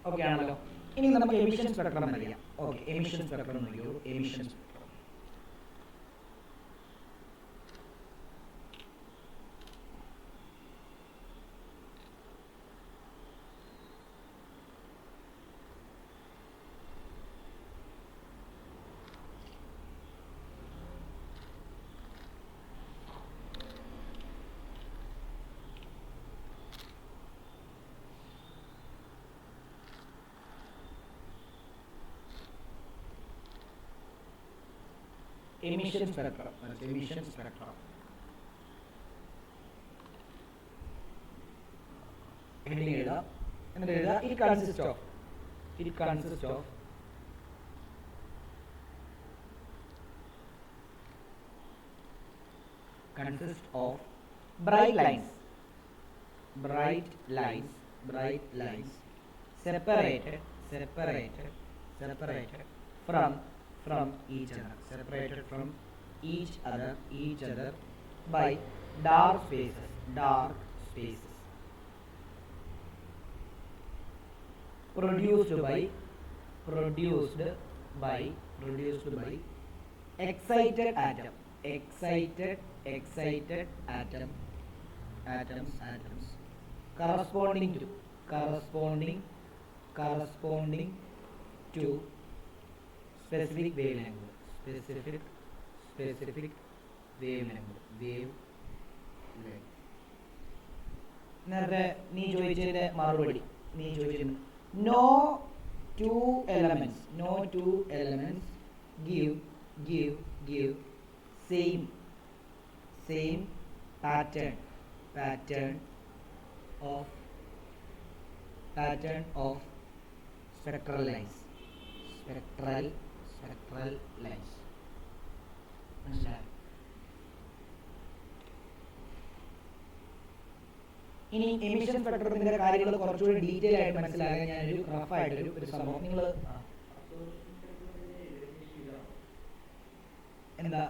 Okay ആണല്ലോ. ഇനി നമുക്ക് emission spectrum അറിയാം. Okay, emission spectrum നോക്കിയോ. Emission spectrum emission spectrum. Heading എഴുതുക. എന്നിട്ട് എഴുതുക it consists of bright lines separated from each other by dark spaces produced by excited atoms corresponding to specific wavelength. നേരത്തെ നീ ചോദിച്ചതിന്റെ മറുപടി no two elements give same pattern of spectral lines. മനസ്സിലായോ? ഇനി emission സ്പെക്ട്രത്തിന്റെ കാര്യങ്ങൾ കുറച്ചുകൂടി ഡീറ്റെയിൽ ആയിട്ട് മനസ്സിലാക്കാൻ ഞാനൊരു റഫായിട്ടൊരു സംഭവം നിങ്ങൾ എന്താ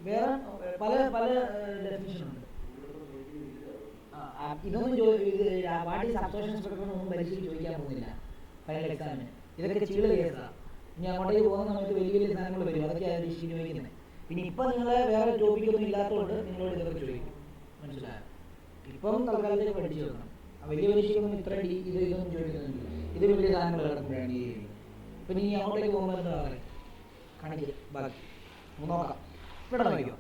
വേറെ പല ഡെഫിനിഷൻ ഉണ്ട്. ഇതൊന്നും വാട്ട് ഈസ് അബ്സോർപ്ഷൻ സ്പെക്ട്രം ഒന്നും പരീക്ഷയ്ക്ക് ചോദിക്കാൻ പോകുന്നില്ല ഫൈനൽ എക്സാമിന്. ഇതൊക്കെ ചീള കേസാണ്. ഇനി അങ്ങോട്ടേക്ക് പോകുന്ന സമയത്ത് വലിയ വലിയ സാധനങ്ങൾ വരും, അതൊക്കെയാണ് പരീക്ഷയ്ക്ക് ചോദിക്കുന്നത്. പിന്നെ ഇപ്പം നിങ്ങൾ വേറെ ടോപ്പിക്കൊന്നും ഇല്ലാത്തതുകൊണ്ട് നിങ്ങളോട് ഇതൊക്കെ ചോദിക്കും, മനസ്സിലായോ? ഇപ്പം തൽക്കാലത്തേക്ക് പഠിച്ചു വെക്കണം. വലിയ പരീക്ഷയ്ക്കൊന്നും ഇത്ര ഇതൊന്നും ചോദിക്കുന്നില്ല. ഇത് വലിയ സാധനങ്ങൾ കിടക്കുമ്പോഴാണ് ഈ പിന്നെ ഇനി അങ്ങോട്ടേക്ക് പോകുമ്പോൾ എന്താ പറയുക കാണിക്കുക. ബാക്കി നോക്കാം. ഇവിടെ നോക്കിയോ,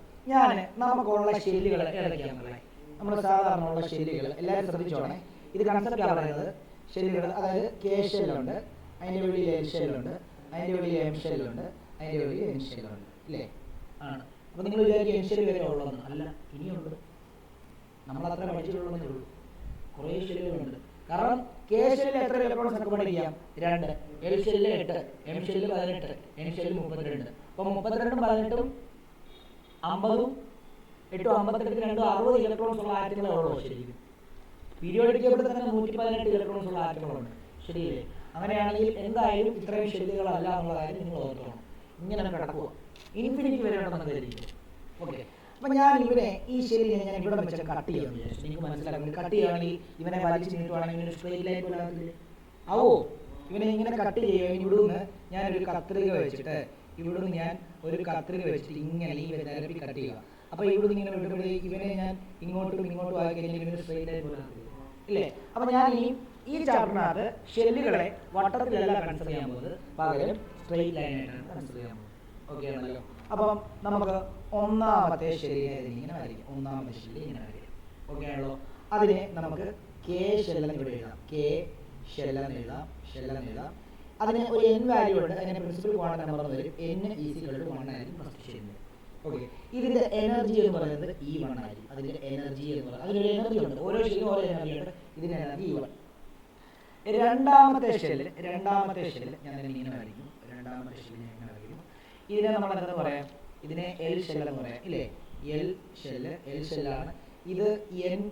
നമുക്കുള്ള ഷെല്ലുകൾ ഏതൊക്കെയാണെന്നുള്ളത്. നമ്മൾ സാധാരണ ഉള്ള ഷെല്ലുകൾ എല്ലാവരും ശ്രദ്ധിച്ചോണേ. ഇത് കൺസെപ്റ്റാണ് പറയുന്നത്. ഷെല്ലുകൾ അതായത് കെ ഷെല്ലുണ്ട്, അതിൻ്റെ വെളിയിൽ എൽ ഷെല്ലുണ്ട്, അതിൻ്റെ വെളിയിൽ എം ഷെല്ലുണ്ട്, അതിൻ്റെ വെളിയിൽ എൻ ഷെല്ലുണ്ട്, ഇല്ലേ? ആണ്. അപ്പോൾ നിങ്ങൾ വിചാരിക്കും എൻ ഷെല്ല് വരെ ഉള്ളതെന്ന്. അല്ല, ഇനിയുണ്ട്. നമ്മളത്ര പഠിച്ചിട്ടുള്ളതേ ഉള്ളൂ. കുറേ ഷെല്ലുകളുണ്ട്. കാരണം കെ ഷെല്ലിൽ എത്ര ഇലക്ട്രോൺസ് നമുക്ക് പഠിക്കാം? 2. എൽ ഷെല്ലിൽ 8, എം ഷെല്ലിൽ 18, എൻ ഷെല്ലിൽ 32. അപ്പോൾ 32ഉം 18ഉം 50ഉം 8ഉം 52 2 60 ഇലക്ട്രോൺസ് ഉള്ള ആറ്റങ്ങളെ ഉള്ളൂ ശരിക്കും. പീരിയോഡിക് ടേബിളിൽ തന്നെ 118 ഇലക്ട്രോൺസ് ഉള്ള ആറ്റങ്ങളുണ്ട്, ശരിയല്ലേ? അങ്ങനെയാണെങ്കിൽ എന്തായാലും ഇത്രയും ഷെല്ലുകളല്ല എന്നുള്ള കാര്യം നിങ്ങൾ ഓർക്കണം. ഇങ്ങനെ കിടക്കുക ഇൻഫിനിറ്റി വരെ ഉണ്ടെന്ന് കരുതിയില്ലേ? ഓക്കെ. അപ്പം ഞാൻ ഈ ഷെല്ലിനെ ഞാൻ ഇവിടെ വെച്ച് കട്ട് ചെയ്യാമെന്ന് വിചാരിച്ചു. നിങ്ങൾക്ക് മനസ്സിലാക്കും. കട്ട് ചെയ്യുകയാണെങ്കിൽ ഇവനെ വലിച്ച് നീട്ടുവാണെങ്കിൽ ഇവന് സ്ട്രെയിറ്റ് ലൈൻ പോലാകില്ലേ? ആവോ? ഇവനെ ഇങ്ങനെ കട്ട് ചെയ്യുക. ഇവിടുന്ന് ഞാനൊരു കത്രിക വെച്ചിട്ട് ഞാൻ ഒരു കത്രിക വെച്ചിട്ട് ഇങ്ങനെ ഈ നിരപ്പി കട്ട് ചെയ്യുക. അപ്പോൾ ഇവിടുന്ന് ഇങ്ങനെ വിടുമ്പോൾ ഇവനെ ഞാൻ ഇങ്ങോട്ടും ആക്കി കഴിഞ്ഞാൽ ഇവന് സ്ട്രെയിറ്റ് ലൈൻ പോലാകില്ലേ? ഇല്ലേ? അപ്പം ഞാൻ ഈ ചാപ്റ്ററിനകത്ത് ഷെല്ലുകളെ വട്ടത്തിലല്ല കൺസിഡർ ചെയ്യാൻ പോകുന്നത്, പകരം സ്ട്രെയിറ്റ് ലൈനായിട്ടാണ് കൺസിഡർ ചെയ്യാൻ പോകുന്നത്. ഓക്കെ ആണല്ലോ? അപ്പം നമുക്ക് ഒന്നാമത്തെ ഷെല്ലിനെ ഇങ്ങനെ വരയ്ക്കാം. ഒന്നാമത്തെ ഷെല്ല് ഇങ്ങനെ വരയ്ക്കാം. ഓക്കെ ആണല്ലോ? അതിനെ നമുക്ക് കെ ഷെല്ലെന്ന് ഇവിടെ എഴുതാം. കെ ഷെല്ലെന്ന് എഴുതാം. അതിന് ഒരു എൻ വാല്യൂ ഉണ്ട്. അതിന് പ്രിൻസിപ്പൽ ക്വാണ്ടം നമ്പർ വരും. n = 1 ആയിരിക്കും ഫസ്റ്റ് ഷെല്ലിന്. ഓക്കെ. ഇതിൻ്റെ എനർജി എന്ന് പറയുന്നത് E1 ആയിരിക്കും. അതിൻ്റെ എനർജി എന്ന് പറയുന്നത് അതിനൊരു എനർജി ഉണ്ട്. ഓരോ ഷെല്ലിനും ഓരോ എനർജി ഉണ്ട്. ഇതിൻ്റെ എനർജി E1. രണ്ടാമത്തെ ഷെല്ല് ഞാൻ ഇങ്ങനെ വരയ്ക്കും. രണ്ടാമത്തെ ഷെല്ലിനെ എങ്ങനെ വരയ്ക്കും? ഇതിനെ നമ്മൾ എന്താ പറയാം? ഇതിനെ എൽ ഷെല്ലെന്ന് പറയാം, ഇല്ലേ? എൽ ഷെല്ലാണ്. ഇത് n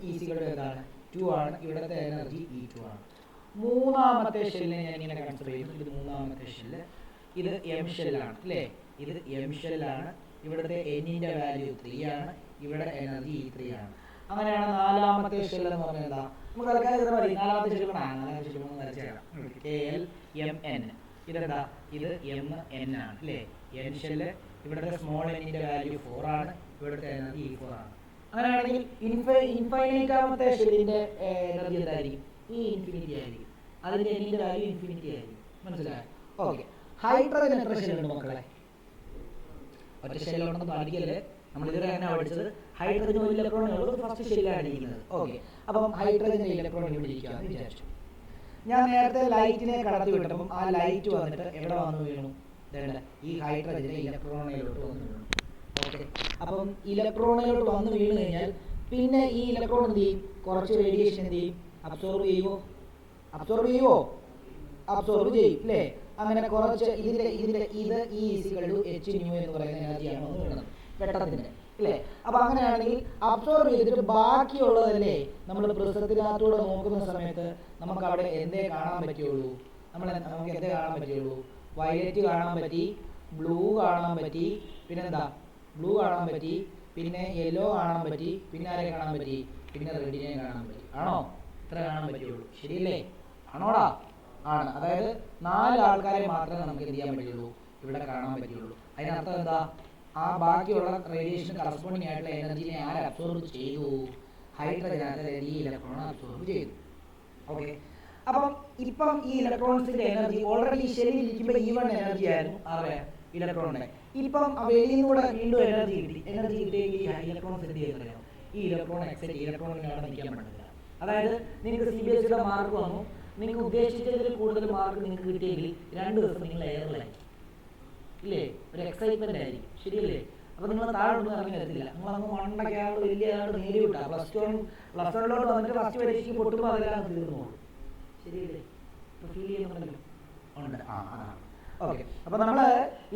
എന്താണ്? 2 ആണ്. ഇവിടുത്തെ എനർജി E2 ആണ്. മൂന്നാമത്തെ ഷെല്ലിനെ ഞാൻ ഇങ്ങനെ കൺസിഡർ ചെയ്യുന്നു. ഇത് മൂന്നാമത്തെ ഷെല്ല്. ഇത് എം ഷെല്ലാണ്, അല്ലേ? ഇത് എം ഷെല്ലാണ്. ഇവിടുത്തെ എന്നിൻ്റെ വാല്യൂ 3 ആണ്. ഇവിടെ എനർജി E3 ആണ്. അങ്ങനെയാണ് നാലാമത്തെ ഷെല്ല് എന്ന് പറഞ്ഞാൽ എന്താ? നമുക്ക് അതൊക്കെ പറയും. നാലാമത്തെ ഷെല്ല് വരച്ചേക്കാം. KLMN. ഇതെന്താ? ഇത് MN ആണ്, അല്ലേ? N shell. ഇവിടുത്തെ സ്മോൾ എന്നിൻ്റെ വാല്യൂ 4 ആണ്. ഇവിടുത്തെ എനർജി E4 ആണ്. അങ്ങനെയാണെങ്കിൽ ഇൻഫൈനൈറ്റാമത്തെ ഷെല്ലിൻ്റെ എനർജി എന്തായിരിക്കും? ഇൻഫിനിറ്റി ആയിരിക്കും. അതിൻ്റെ എന്നിൻ്റെ വാല്യൂ ഇൻഫിനിറ്റി ആയിരിക്കും. മനസ്സിലായോ? ഓക്കെ. ഹൈഡ്രജൻ എത്ര ഷെല്ലുണ്ട് മക്കളെ? ഒറ്റ ഷെല്ലുണ്ടെന്ന് പഠിക്കല്ലേ? നമ്മൾ ഇതുവരെ അങ്ങനെ പഠിച്ചത് ഹൈഡ്രജൻ ഒരു ഇലക്ട്രോണേ ഉള്ളൂ. ഫസ്റ്റ് ഷെല്ലാണ് ഇരിക്കുന്നത്. ഓക്കെ. അപ്പം ഹൈഡ്രജൻ്റെ ഇലക്ട്രോൺ ഇവിടെ ഇരിക്കുകയാണെന്ന് വിചാരിച്ചു. ഞാൻ നേരത്തെ ലൈറ്റിനെ കടത്തി വിട്ടപ്പം ആ ലൈറ്റ് വന്നിട്ട് എവിടെ വന്നു വീണു? ഈ ഹൈഡ്രജനെ ഇലക്ട്രോണിലോട്ട് വന്നു വീണു. ഓക്കെ. അപ്പം ഇലക്ട്രോണിലോട്ട് വന്നു വീണ് കഴിഞ്ഞാൽ പിന്നെ ഈ ഇലക്ട്രോൺ എന്ത് ചെയ്യും? കുറച്ച് റേഡിയേഷൻ എന്ത് ചെയ്യും? അബ്സോർബ് ചെയ്യുമോ? അബ്സോർബ് ചെയ്യും, അല്ലേ? അങ്ങനെ കുറച്ച് ഇതിൻ്റെ ഇത് E=hν എന്ന് പറയുന്ന എനർജിയാണ് വന്ന് വീണത് വെട്ടത്തിൻ്റെ, അല്ലേ? അപ്പോൾ അങ്ങനെയാണെങ്കിൽ അബ്സോർബ് ചെയ്തിട്ട് ബാക്കിയുള്ളതല്ലേ നമ്മൾ പ്രിസത്തിനകത്തൂടെ നോക്കുന്ന സമയത്ത് നമുക്ക് അവിടെ എന്തേ കാണാൻ പറ്റുള്ളൂ? നമുക്ക് എന്തേ കാണാൻ പറ്റുള്ളൂ? വയലറ്റ് കാണാൻ പറ്റി, ബ്ലൂ കാണാൻ പറ്റി, പിന്നെന്താ? ബ്ലൂ കാണാൻ പറ്റി, പിന്നെ യെല്ലോ കാണാൻ പറ്റി, പിന്നെ ആരെ കാണാൻ പറ്റി? പിന്നെ റെഡിനെ കാണാൻ പറ്റി. ആണോ? ഇത്ര കാണാൻ പറ്റുള്ളൂ, ശരിയല്ലേ? ആണോടാ? ആണ്. അതായത് 4 ആൾക്കാരെ മാത്രമേ നമുക്ക് എന്ത് ചെയ്യാൻ പറ്റുള്ളൂ? ഇവിടെ കാണാൻ പറ്റുള്ളൂ. അതിനർത്ഥം എന്താ? ആ ബാക്കിയുള്ള റേഡിയേഷൻ കറസ്പോണ്ടിങ് ആയിട്ടുള്ള എനർജിനെ ആരെ അബ്സോർബ് ചെയ്തു? ഹൈഡ്രജൻ ഈ ഇലക്ട്രോൺ അബ്സോർബ് ചെയ്തു. ഓക്കെ. അപ്പം ഇപ്പം ഈ ഇലക്ട്രോൺസിന്റെ എനർജി ഓൾറെഡി ഷെല്ലിൽ ഇരിക്കുമ്പോൾ E1 എനർജി ആയിരുന്നു ഇലക്ട്രോണിന്റെ. ഇപ്പം വെളിയിൽ കൂടെ വീണ്ടും എനർജി കിട്ടിയെങ്കിൽ ഈ ഇലക്ട്രോൺസ് എന്ത് ചെയ്യുന്നറിയാം? ഈ ഇലക്ട്രോൺ എക്സൈറ്റ് ചെയ്തിലക്ട്രോണിനെ അവിടെ നിൽക്കാൻ പറ്റില്ല. അതായത് നിങ്ങൾക്ക് CBSE മാർക്ക് വന്നു, നിങ്ങൾക്ക് ഉദ്ദേശിച്ചതിൽ കൂടുതൽ മാർക്ക് നിങ്ങൾക്ക് കിട്ടിയെങ്കിൽ 2 ദിവസം നിങ്ങൾ എയറിലായി, ഇല്ലേ? ഒരു എക്സൈറ്റ്മെന്റ് ആയിരിക്കും, ശരിയല്ലേ? അപ്പോൾ നിങ്ങൾ താഴോട്ടൊന്നും ഇറങ്ങി വരത്തില്ല. നിങ്ങളങ്ങ് മണ്ടൊക്കെ ആൾ വലിയ ആൾ നേടി വിട്ടാൽ പ്ലസ് വണ്ണിലോട്ട് വന്നിട്ട് ഫസ്റ്റ് പരീക്ഷയ്ക്ക് പൊട്ടുമ്പോൾ അതെല്ലാം തീർന്നു പോകും, ശരിയല്ലേ? ഇപ്പോൾ ഫീൽ ചെയ്യുന്നുണ്ടല്ലോ? ഉണ്ട്. അതാണ്. ഓക്കെ. അപ്പോൾ നമ്മൾ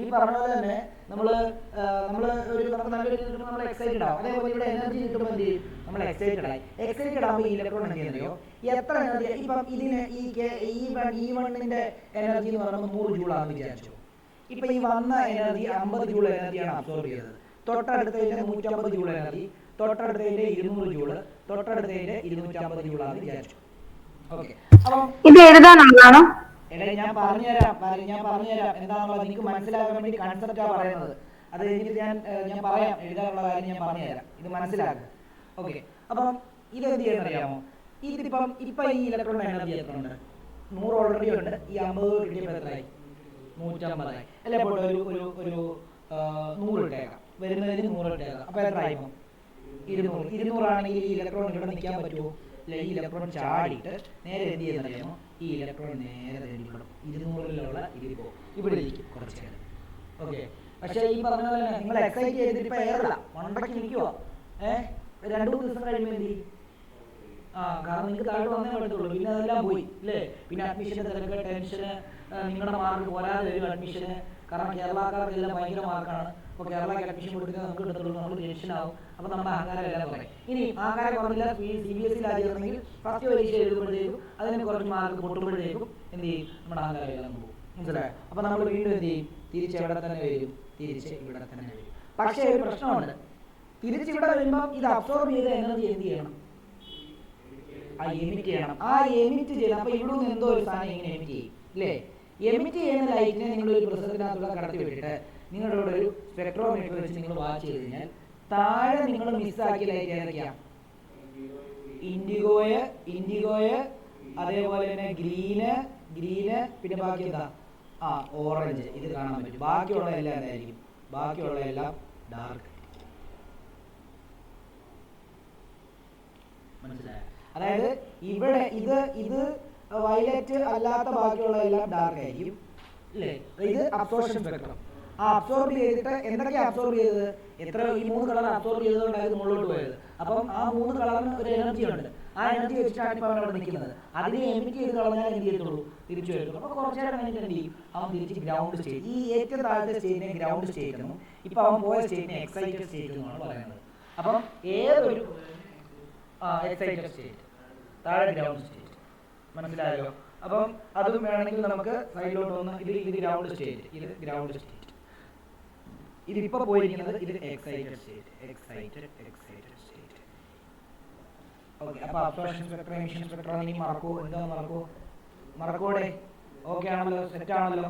ഈ പറഞ്ഞ പോലെ തന്നെ നമ്മൾ നമുക്ക് നല്ലൊരു നമ്മൾ എക്സൈറ്റഡ് ആവും. അതേപോലെ ഇവിടെ എനർജി കിട്ടുമ്പോൾ എന്ത് ചെയ്യും? നമ്മൾ എക്സൈറ്റഡ് ആകുമ്പോൾ ഈ ഇലക്ട്രോൺ എന്ത് ചെയ്യുന്നറിയോ? എത്ര എനർജി? ഇപ്പം ഇതിന് E1ന്റെ എനർജി എന്ന് പറയുമ്പോൾ 100 ജൂളാണെന്ന് വിചാരിച്ചു. ഇപ്പം ഈ വന്ന എനർജി 50 ജൂൾ എനർജിയാണ് അബ്സോർബ് ചെയ്തത്. തൊട്ടടുത്തതിൻ്റെ 150 ജൂൾ എനർജി, തൊട്ടടുത്തതിൻ്റെ 200 ജൂള്, തൊട്ടടുത്തതിന്റെ 250 ജൂളാന്ന് വിചാരിച്ചു. ഓക്കെ, അപ്പം ഇത് എഴുതാനുള്ളതാണോ? എടേ ഞാൻ പറഞ്ഞുതരാം എന്താണെന്നുള്ളത് നിങ്ങൾക്ക് മനസ്സിലാക്കാൻ വേണ്ടി കൺസെപ്റ്റാ പറയുന്നത്. അത് കഴിഞ്ഞിട്ട് ഞാൻ പറയാം, എഴുതാനുള്ള കാര്യം ഞാൻ പറഞ്ഞുതരാം, ഇത് മനസ്സിലാക്കുക. ഓക്കെ, അപ്പം ഇതെന്ത് ചെയ്യുന്നറിയാമോ? ഇപ്പം ഈ ഇലക്ട്രോൺ എനർജി എത്ര ഉണ്ട്? 100 ഓൾറെഡി ഉണ്ട്. ഈ 50 കിട്ടിയപ്പോൾ എത്രയായി? 150 ആയി അല്ലേ? പോട്ടെ, ഒരു 100 ഇട്ടേക്കാം, വരുന്നതിന് 100 ഇട്ടേക്കാം. അപ്പോൾ എത്ര ആയിപ്പം? 200. 200 ആണെങ്കിൽ ഈ ഇലക്ട്രോൺ ഇവിടെ നിൽക്കാൻ പറ്റുമോ? ഇല്ല. ഈ ഇലക്ട്രോൺ ചാടിയിട്ട് നേരെ എന്ത് ചെയ്യുന്നറിയാമോ? ഈ ഇലക്ട്രോൺ നേരെ തേടിപ്പെടും. 200-ലുള്ള ഇതിപ്പോൾ ഇവിടെ ഇരിക്കും കുറച്ച് നേരം. ഓക്കെ, പക്ഷേ ഈ പറഞ്ഞ പോലെ തന്നെ നിങ്ങൾ എക്സൈറ്റ് ചെയ്തിട്ട് ഇപ്പം എയറില്ല, മണ്ടയ്ക്ക് നിൽക്കുവാ. 2-3 ദിവസം കഴിയുമ്പോൾ എന്ത് ചെയ്യും? കാരണം നിങ്ങൾക്ക് താഴോട്ട് വന്നേ പറ്റത്തുള്ളൂ. പിന്നെ അതെല്ലാം പോയി അല്ലേ? പിന്നെ അഡ്മിഷൻ്റെ തിരക്ക്, ടെൻഷന്, നിങ്ങളുടെ മാർക്ക് പോരാതെ വരും അഡ്മിഷന്. കാരണം കേരളക്കാർക്കെല്ലാം ഭയങ്കര മാർക്കാണ്. അപ്പോൾ കേരളക്ക് അഡ്മിഷൻ കൊടുത്താൽ നമുക്ക് കിട്ടത്തുള്ളൂ, നമ്മൾ ടെൻഷനാവും. അപ്പോൾ നമ്മുടെ അഹങ്കാരം എല്ലാം പറയും. ഇനി അഹങ്കാരം കുറഞ്ഞില്ല, CBSE ചേർന്നെങ്കിൽ ഫസ്റ്റ് പരീക്ഷ എഴുതുമ്പോഴത്തേക്കും അതിന് കുറച്ച് മാർക്ക് പൊട്ടുമ്പോഴത്തേക്കും എന്ത് ചെയ്യും? നമ്മുടെ അഹങ്കാരം എല്ലാം പോകും. മനസ്സിലായോ? അപ്പോൾ നമ്മൾ വീണ്ടും എന്ത് ചെയ്യും? തിരിച്ച് ഇവിടെ തന്നെ വരും, തിരിച്ച് ഇവിടെ തന്നെ വരും. പക്ഷേ ഒരു പ്രശ്നമുണ്ട്. തിരിച്ച് ഇവിടെ വരുമ്പം ഇത് അബ്സോർബ് ചെയ്ത എനർജി എന്ത് ചെയ്യണം? എമിറ്റ് ചെയ്യണം. എമിറ്റ് ചെയ്യണം. അപ്പോൾ ഇവിടെ നിന്ന് എന്തോ ഒരു സാധനം ഇങ്ങനെ എമിറ്റ് ചെയ്യും അല്ലേ? എമിറ്റ് ചെയ്യുന്ന ലൈറ്റിനെ നിങ്ങളൊരു പ്രസവത്തിനകത്തൂടെ കടത്തി വിട്ടിട്ട് നിങ്ങളുടെ ഇവിടെ ഒരു സ്പെക്ട്രോമീറ്റർ വെച്ച് നിങ്ങൾ വാച്ച് ചെയ്ത് കഴിഞ്ഞാൽ താഴെ നിങ്ങൾ മിസ്സാക്കിയ ലൈറ്റ് ഏതൊക്കെയാണ്? ഇൻഡിഗോയ്, അതേപോലെ തന്നെ ഗ്രീന്, പിന്നെ ബാക്കി എന്താ? ഓറഞ്ച്. ഇത് കാണാൻ പറ്റും. ബാക്കിയുള്ള എല്ലാം എന്തായിരിക്കും? ബാക്കിയുള്ള എല്ലാം ഡാർക്ക്. മനസ്സിലായോ? അതായത് ഇവിടെ ഇത് വയലറ്റ് അല്ലാത്ത ബാക്കിയുള്ള എല്ലാം ഡാർക്ക് ആയിരിക്കും അല്ലേ? ഇത് അബ്സോർപ്ഷൻ സ്പെക്ട്രം. അബ്സോർബ് ചെയ്തിട്ട് എന്തൊക്കെയാണ് അബ്സോർബ് ചെയ്തത്? ഈ 3 കളർ അബ്സോർബ് ചെയ്തതുകൊണ്ടായിരുന്നു മുകളിലോട്ട് പോയത്. അപ്പം ആ 3 കളറിന് ഒരു എനർജി ഉണ്ട്. ആ എനർജി വെച്ചിട്ടാണ് ഇപ്പോൾ അവിടെ നിൽക്കുന്നത്. അതിനെ എമിറ്റ് ചെയ്ത് കളഞ്ഞാൽ എന്ത് ചെയ്യത്തുള്ളൂ? തിരിച്ചു വരുത്തുള്ളൂ. അപ്പോൾ കുറച്ച് നേരം കഴിഞ്ഞിട്ട് എന്ത് ചെയ്യും? അവൻ തിരിച്ച് ഗ്രൗണ്ട് സ്റ്റേറ്റ്, ഈ ഏറ്റവും താഴത്തെ സ്റ്റേറ്റിനെ ഗ്രൗണ്ട് സ്റ്റേറ്റ് എന്നും ഇപ്പോൾ അവൻ പോയ സ്റ്റേറ്റിനെ എക്സൈറ്റഡ് സ്റ്റേറ്റ് എന്നുമാണ് പറയുന്നത്. അപ്പം ഏതൊരു എക്സൈറ്റഡ് സ്റ്റേറ്റ്, താഴെ ഗ്രൗണ്ട് സ്റ്റേറ്റ്. മനസ്സിലായോ? അപ്പം അതും വേണമെങ്കിൽ നമുക്ക് സൈഡിലോട്ട് വന്ന് ഇത് ഗ്രൗണ്ട് സ്റ്റേറ്റ്, ഇത് ഗ്രൗണ്ട് സ്റ്റേറ്റ്. ഇതിപ്പോൾ പോയിരിക്കുന്നത് ഇത് എക്സൈറ്റഡ് സ്റ്റേറ്റ്. ഓക്കെ, അപ്പോൾ അബ്സോർപ്ഷൻ സ്പെക്ട്രം, എമിഷൻ സ്പെക്ട്രം നീ മറക്കൂടെ? ഓക്കെ ആണല്ലോ, സെറ്റ് ആണല്ലോ?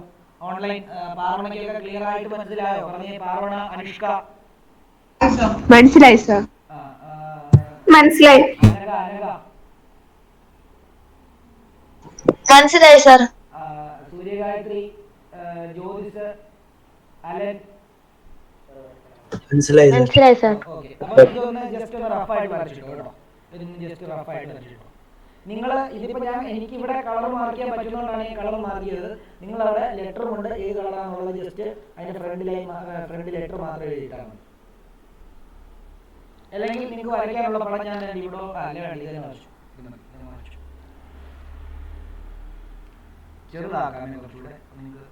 ഓൺലൈൻ പാർവണയ്ക്കൊക്കെ ക്ലിയർ ആയിട്ട് മനസ്സിലായോ? പറഞ്ഞേ പാർവണ, അനുഷ്ക. മനസ്സിലായി സർ. മനസ്സിലായി. മനസ്സിലായി സർ. സൂര്യഗായത്രി, ജ്യോതിസ്, അലൻ. മനസ്സിലായി സർ. ഓക്കെ, അപ്പോൾ ഇതൊന്ന് ജസ്റ്റ് ഒന്ന് റഫായിട്ട് വരച്ചിട്ടോ കേട്ടോ. നിങ്ങൾ ഇതിപ്പോൾ എനിക്ക് ഇവിടെ കളർ മാർക്ക് ചെയ്യാൻ പറ്റുന്നതുകൊണ്ടാണ് ഈ കളർ മാർക്ക് ചെയ്തത്. നിങ്ങളവിടെ ലെറ്ററും ഉണ്ട്, ഏത് കളറാണെന്നുള്ളത് ജസ്റ്റ് അതിൻ്റെ ഫ്രണ്ട് ലെറ്റർ മാത്രം എഴുതിയിട്ടാണ് മതി. അല്ലെങ്കിൽ നിങ്ങൾക്ക് വരയ്ക്കാനുള്ള പടം ഞാൻ ഇവിടെ ഇതിനെ വരച്ചു, ചെറുതാക്കാം കുറച്ചുകൂടെ. നിങ്ങൾക്ക്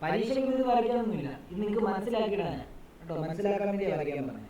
പരീക്ഷയ്ക്ക് ഇത് വരയ്ക്കാനൊന്നുമില്ല, ഇത് നിങ്ങൾക്ക് മനസ്സിലാക്കിയിടാൻ കേട്ടോ, മനസ്സിലാക്കാൻ വേണ്ടി വരയ്ക്കാൻ പറഞ്ഞത്.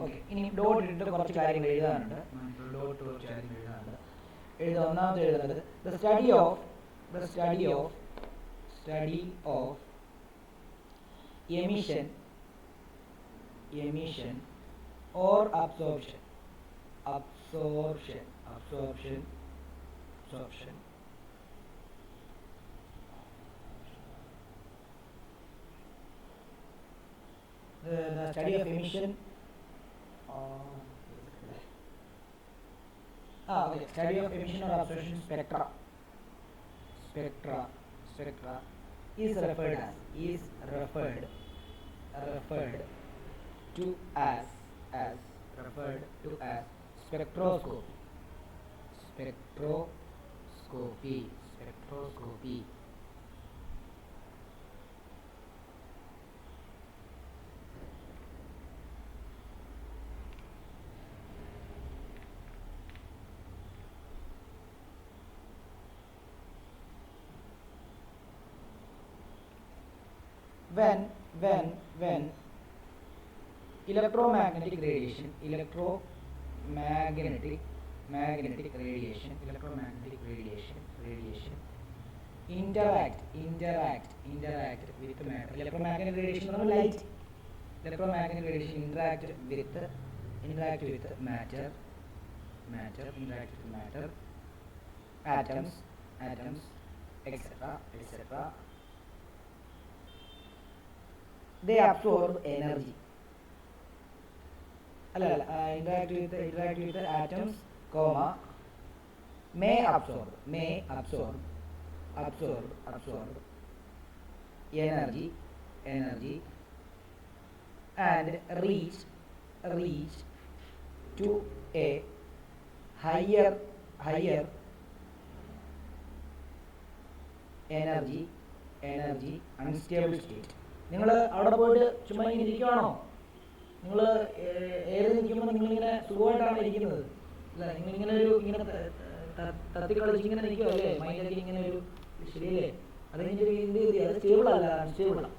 ഓക്കെ, ഇനി ഡോട്ട് ഇട്ടിട്ട് കുറച്ച് കാര്യങ്ങൾ എഴുതാനുണ്ട്. ഒന്നാമത്തെ എഴുതുന്നത് the study of emission or absorption the study of emission study of emission or absorption spectra is referred to as spectroscopy. When electromagnetic radiation interact with matter. Electromagnetic radiation is light. Electromagnetic radiation interact with matter, atoms, etc. They absorb energy. Interact with the atoms, may absorb energy and reach to a higher energy unstable state. നിങ്ങൾ അവിടെ പോയിട്ട് ചുമ്മാ ഇങ്ങനെ ഇരിക്കുവാണോ? നിങ്ങൾ ഏത് നിൽക്കുമ്പോൾ നിങ്ങളിങ്ങനെ സുഖമായിട്ടാണ് ഇരിക്കുന്നത് അല്ല? നിങ്ങളിങ്ങനെ ഇങ്ങനെ തത്തിക്കളിച്ച് ഇങ്ങനെ നിൽക്കുമോ അല്ലേ? മൈൻഡൊക്കെ ഇങ്ങനെ ഒരു ശരിയല്ലേ? അത് കഴിഞ്ഞിട്ട് എന്ത് ചെയ്ത് അത് സ്റ്റേബിളല്ല, അൺസ്റ്റേബിളാണ്.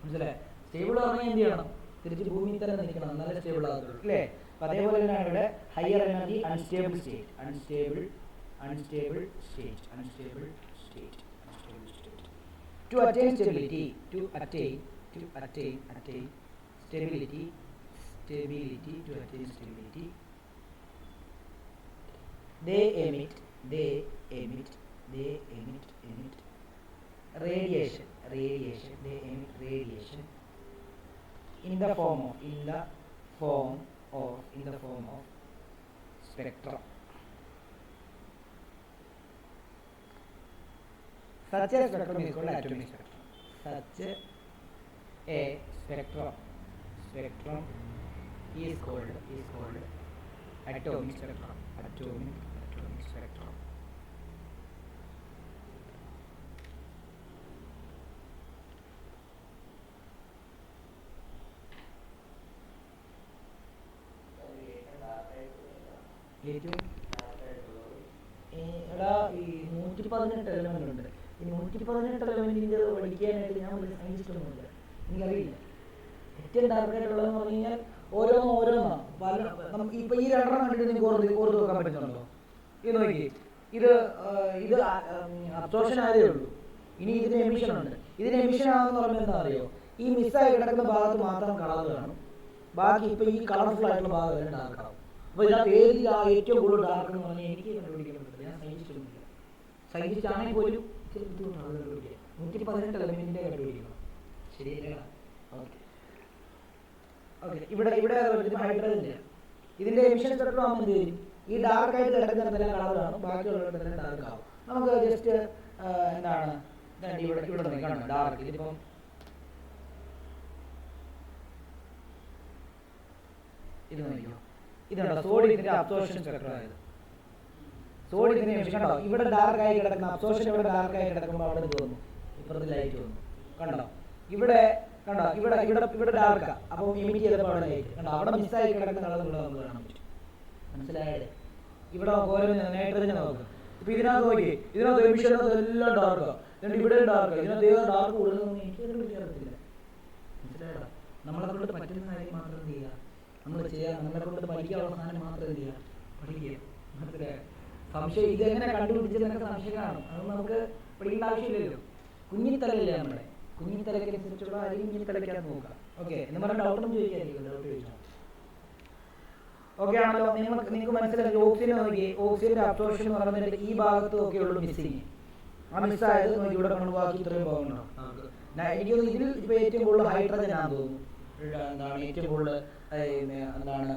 മനസ്സിലായി? സ്റ്റേബിൾ പറഞ്ഞാൽ എന്ത് ചെയ്യണം? തിരിച്ച് ഭൂമിയിൽ തന്നെ നിൽക്കണം, എന്നാലേ സ്റ്റേബിൾ ആകത്തുള്ളൂ അല്ലേ? അപ്പം അതേപോലെ തന്നെയാണ് ഇവിടെ higher energy unstable state. To attain stability, they emit radiation. They emit radiation in the form of spectra. Such a spectrum is called atomic spectrum. Such a spectrum is called atomic spectrum. എടാ, ഈ 118 element ഉണ്ട്. ഈ 118 എലമെന്റിന്റെ പഠിക്കാനായിട്ട് ഞാൻ ഒരു scientist ഒന്നുമില്ല, എനിക്കറിയില്ല. ഏറ്റവും ഡാർക്കായിട്ടുള്ളതെന്ന് പറഞ്ഞു കഴിഞ്ഞാൽ ഓരോന്നാണ്. ഇപ്പൊ ഈ രണ്ടെണ്ണം കണ്ടിട്ട് നിങ്ങൾക്ക് ഓർത്ത് വെക്കാൻ പറ്റുന്നുണ്ടോ? ഇത് നോക്കി, ഇത് അബ്സോർപ്ഷൻ ആയതേ ഉള്ളൂ. ഇനി ഇതിന് എമിഷൻ ഉണ്ട്. ഇതിന് എമിഷൻ ആണെന്ന് പറഞ്ഞാൽ എന്താ അറിയോ? ഈ മിസ്സായി കിടക്കുന്ന ഭാഗത്ത് മാത്രം കളർ കാണും, ബാക്കി ഇപ്പൊ ഈ കളർഫുൾ ആയിട്ടുള്ള ഭാഗം എല്ലാം ഡാർക്ക് ആവും. അപ്പൊ ഇതിനകത്ത് ഏറ്റവും കൂടുതൽ ഡാർക്ക് എന്ന് പറഞ്ഞാൽ എനിക്ക് കണ്ടുപിടിക്കാൻ പറ്റില്ല. ഞാൻ സയൻറ്റിസ്റ്റ് ഒന്നുമില്ല. സയൻറ്റിസ്റ്റ് ആണെങ്കിൽ പോലും ഇച്ചിരി ബുദ്ധിമുട്ടാണ് കണ്ടുപിടിക്കുക. 118 എലമെന്റിന്റെ കണ്ടുപിടിക്കണം, ശരിയല്ല? ഓക്കെ, ഇവിടെ ഹൈഡ്രജൻ്റെ ഇതിന്റെ എമിഷൻ സ്പെക്ട്രം ആകുമ്പോൾ എന്ത് ചെയ്യും? ഈ ഡാർക്ക് ആയിട്ട് കിടക്കുന്നിടത്തെല്ലാം കളർ കാണും, ബാക്കിയുള്ളിടത്തെല്ലാം ഡാർക്ക് ആവും. നമുക്ക് ജസ്റ്റ് എന്താണ് ഇവിടെ കാണും ഡാർക്ക്. ഇതിപ്പം ഇത് നോക്കിയോ, ഇതുണ്ടോ സോഡിയത്തിന്റെ അബ്സോർപ്ഷൻ സ്പെക്ട്രം ആയത്. സോഡിയത്തിന്റെ എമിഷൻ കണ്ടോ? ഇവിടെ ഡാർക്ക് ആയി കിടക്കുന്ന അബ്സോർപ്ഷൻ, ഇവിടെ ഡാർക്ക് ആയി കിടക്കുമ്പോൾ അവിടെ തോന്നുന്നു ഇപ്പുറത്ത് ലൈറ്റ് വന്നു. കണ്ടോ? ഇവിടെ കണ്ടോ? ഇവിടെ ഡാർക്കാ, അപ്പോൾ എമിറ്റ് ചെയ്തപ്പോൾ അവിടെ ലൈറ്റ് കണ്ടോ? അവിടെ മിസ്സായി കിടക്കുന്ന കളർ ഇവിടെ നമുക്ക് കാണാൻ പറ്റും. മനസ്സിലായത്? ഇവിടെ ഓരോ നൈട്രജൻ നോക്ക്. ഇപ്പൊ ഇതിനകത്ത് നോക്കി, ഇതിനകത്ത് എമിഷൻ എല്ലാം ഡാർക്കാ, എന്നിട്ട് ഇവിടെ ഡാർക്ക്, ഇതിനകത്ത് ഏത് ഡാർക്ക് കൂടുതലൊന്നും എനിക്ക് കണ്ടുപിടിക്കാറില്ല. മനസ്സിലായതാ? നമ്മളെ കൊണ്ട് പറ്റുന്ന കാര്യം മാത്രം ചെയ്യുക. നമ്മൾ ചെയ്യാൻ നമ്മളെ കൊണ്ട് പഠിക്കാനുള്ള സാധനം മാത്രം എന്ത് ചെയ്യുക, പഠിക്കുക. മനസ്സിലായോ? സംശയം ഇതെങ്ങനെ കണ്ടുപിടിച്ചതെന്നൊക്കെ സംശയം കാണും. അത് നമുക്ക് പഠിക്കേണ്ട ആവശ്യമില്ലല്ലോ. കുഞ്ഞിത്തലല്ലേ നമ്മുടെ, കുഞ്ഞിത്തലക്കനുസരിച്ചുള്ള ആരെയും കുഞ്ഞിത്തലയ്ക്കാതെ നോക്കാം. ഓക്കെ, എന്ന് പറഞ്ഞാൽ ഡൗട്ടൊന്നും ചോദിക്കാതിരിക്കും, ഡൗട്ട് ചോദിച്ചാൽ. ഓക്കെ ആണല്ലോ? നിങ്ങൾക്ക് മനസ്സിലായി. ഓക്സിജൻ നോക്കി, ഓക്സിജൻ്റെ അബ്സോർപ്ഷൻ എന്ന് പറയുന്നത് ഈ ഭാഗത്തും ഒക്കെ ഉള്ളൂ മിസ്സിങ്. ആ മിസ്സായത് നോക്കി ഇവിടെ കൊണ്ട് ബാക്കി ഇത്രയും ഭാഗമുണ്ടോ നമുക്ക്. എനിക്ക് തോന്നുന്നു ഇതിൽ ഇപ്പോൾ ഏറ്റവും കൂടുതൽ ഹൈഡ്രജൻ ആണെന്ന് തോന്നുന്നു. എന്താണ് ഏറ്റവും കൂടുതൽ എന്താണ്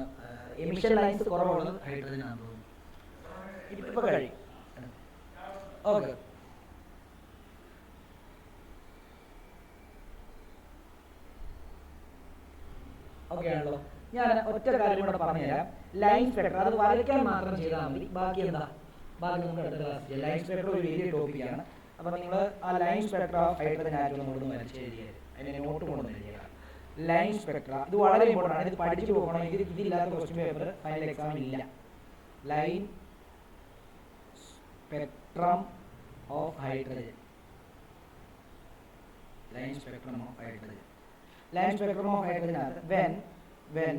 എമിഷൻ ലൈൻസ് കുറവുള്ളത് ഹൈഡ്രജൻ ആണെന്ന് തോന്നുന്നു. ഇതിപ്പോൾ കഴിയും. ഓക്കെ, ഓക്കെ ആണല്ലോ? ഞാൻ ഒറ്റ കാര്യം കൂടെ പറഞ്ഞുതരാം. ലൈൻ സ്പെക്ട്രം അത് വരയ്ക്കാൻ മാത്രം ചെയ്താൽ മതി. ബാക്കി എന്താ, ബാക്കി നമുക്ക് അടുത്ത ക്ലാസ് ചെയ്യാം. ലൈൻ സ്പെക്ട്രം ഒരു വലിയ ടോപ്പിക്കാണ്. അപ്പോൾ നിങ്ങൾ ആ line spectrum of hydrogen atom കൊണ്ടൊന്ന് വരച്ച് എഴുതിയത്, അതിനെ നോട്ട് കൊണ്ടൊന്ന് എഴുതിയത്. ലൈൻ സ്പെക്ട്ര ഇത് വളരെ ഇമ്പോർട്ടൻ്റ് ആണ്. ഇത് പഠിച്ചു പോകണം. ഇതില്ലാത്ത ക്വസ്റ്റ്യൻ പേപ്പർ ഫൈനൽ എക്സാമിൽ ഇല്ല. Line spectrum of hydrogen, line spectrum of hydrogen. Line spectrum of hydrogen are when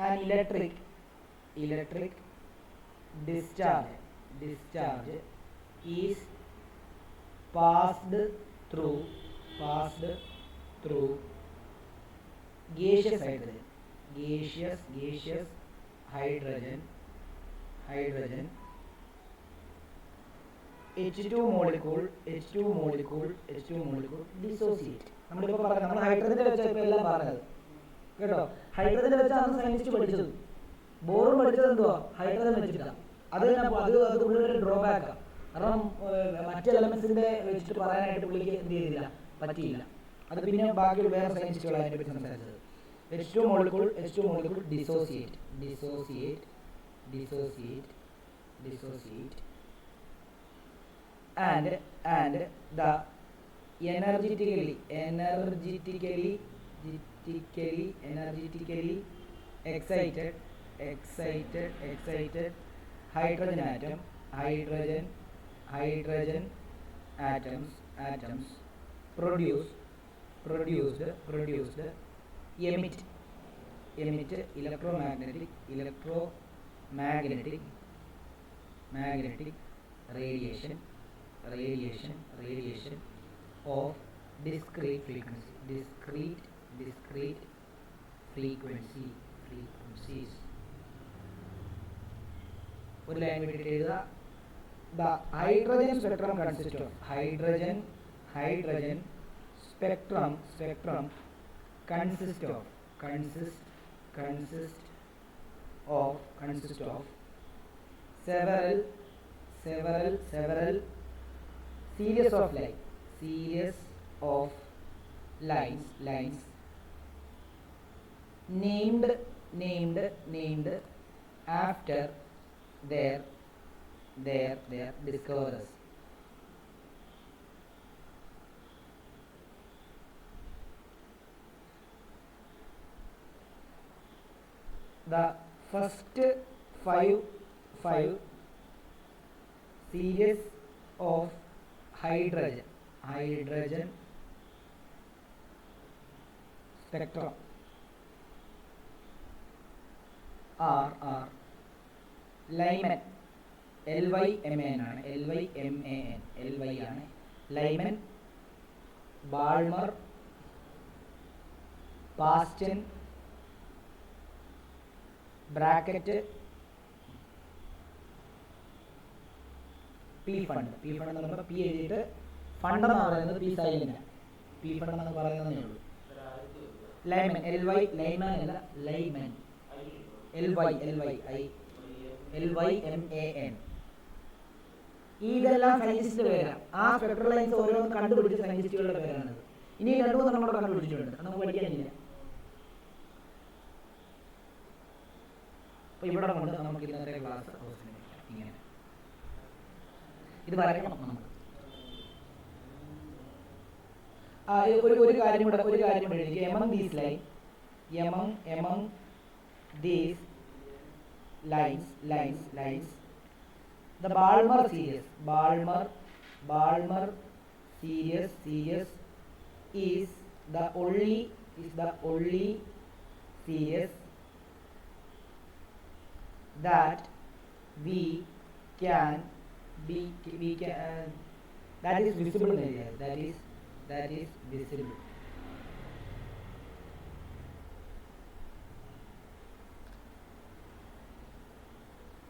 an electric discharge is passed through gaseous hydrogen H2 molecule dissociate. നമ്മളിപ്പോൾ പറഞ്ഞത് നമ്മൾ ഹൈഡ്രജൻ്റെ വെച്ചാൽ ഇപ്പോൾ എല്ലാം പറഞ്ഞത് കേട്ടോ. ഹൈഡ്രജൻ്റെ വെച്ചാണ് സയൻറ്റിസ്റ്റ് പഠിച്ചത്. ബോറും പഠിച്ചത് എന്തുവാ, ഹൈഡ്രജൻ വെച്ചിട്ടാണ്. അത് പുള്ളിയുടെ ഒരു ഡ്രോബാക്കാണ്. കാരണം മറ്റ് എലമെന്റ്സിന്റെ വെച്ചിട്ട് പറയാനായിട്ട് പുള്ളിക്ക് എന്ത് ചെയ്തില്ല, പറ്റിയില്ല. അത് പിന്നെ ബാക്കി വേറെ സയൻറ്റിസ്റ്റുകൾ അതിനെ പറ്റി സംസാരിച്ചത്. H2 molecule dissociate and the energetically excited hydrogen atoms produced emit electromagnetic radiation of discrete frequencies. ഒരു ലൈൻ വിട്ടിട്ട് എഴുതുക. The hydrogen spectrum consists of hydrogen spectrum consists of several series of lines named after their discoverers. The first five series of hydrogen spectrum are Lyman, LYMAN ആണ്, LY ആണ്, Lyman, Balmer, Bastian, bracket P fund എന്ന് പറയുമ്പോൾ P എഴുതിയിട്ട് fund എന്ന് പറയുന്നത് P silent, P fund എന്ന് പറയുന്നതേ ഉള്ളൂ. ലൈമൻ, LY, ലൈമൻ അല്ല ലൈമൻ, LYMAN. ഇതെല്ലാം സയന്റിസ്റ്റിന്റെ പേരാണ്. ആ സ്പെക്ട്രൽ ലൈൻസ് ഓരോന്ന് കണ്ടുപിടിച്ച സയന്റിസ്റ്റുകളുടെ പേരാണ്. ഇനി 2-3 നമ്മളോട് കണ്ടുപിടിച്ചിട്ടുണ്ട്, നമുക്ക് പഠിക്കാനില്ല. അപ്പോൾ ഇവിടെ കൊണ്ട് നമുക്ക് ഇന്നത്തെ ക്ലാസ് അവസാനിപ്പിക്കാം. ഇങ്ങനെ ഇത് വരയ്ക്കണം നമുക്ക്. ഒരു കാര്യം കൂടെ എഴുതി. among these lines the Balmer series is the only series that we can that is visible എന്ന് എഴുതിയാൽ that is visible.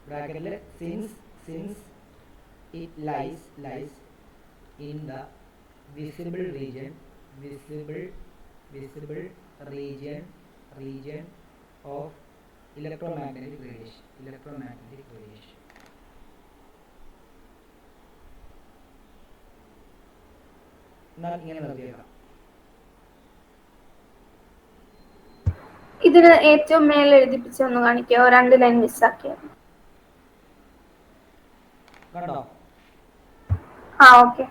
ബ്രാക്കറ്റിൽ since it lies in the visible region of electromagnetic radiation. എന്നാൽ ഇങ്ങനെ നിർത്തിയേക്കാം. ഇതിന് ഏറ്റവും മേലെ എഴുതിപ്പിച്ച് ഒന്ന് കാണിക്കോ? 2 ലൈൻ മിസ്സാക്കിയത്. കണ്ടോ? ആ ഓക്കെ.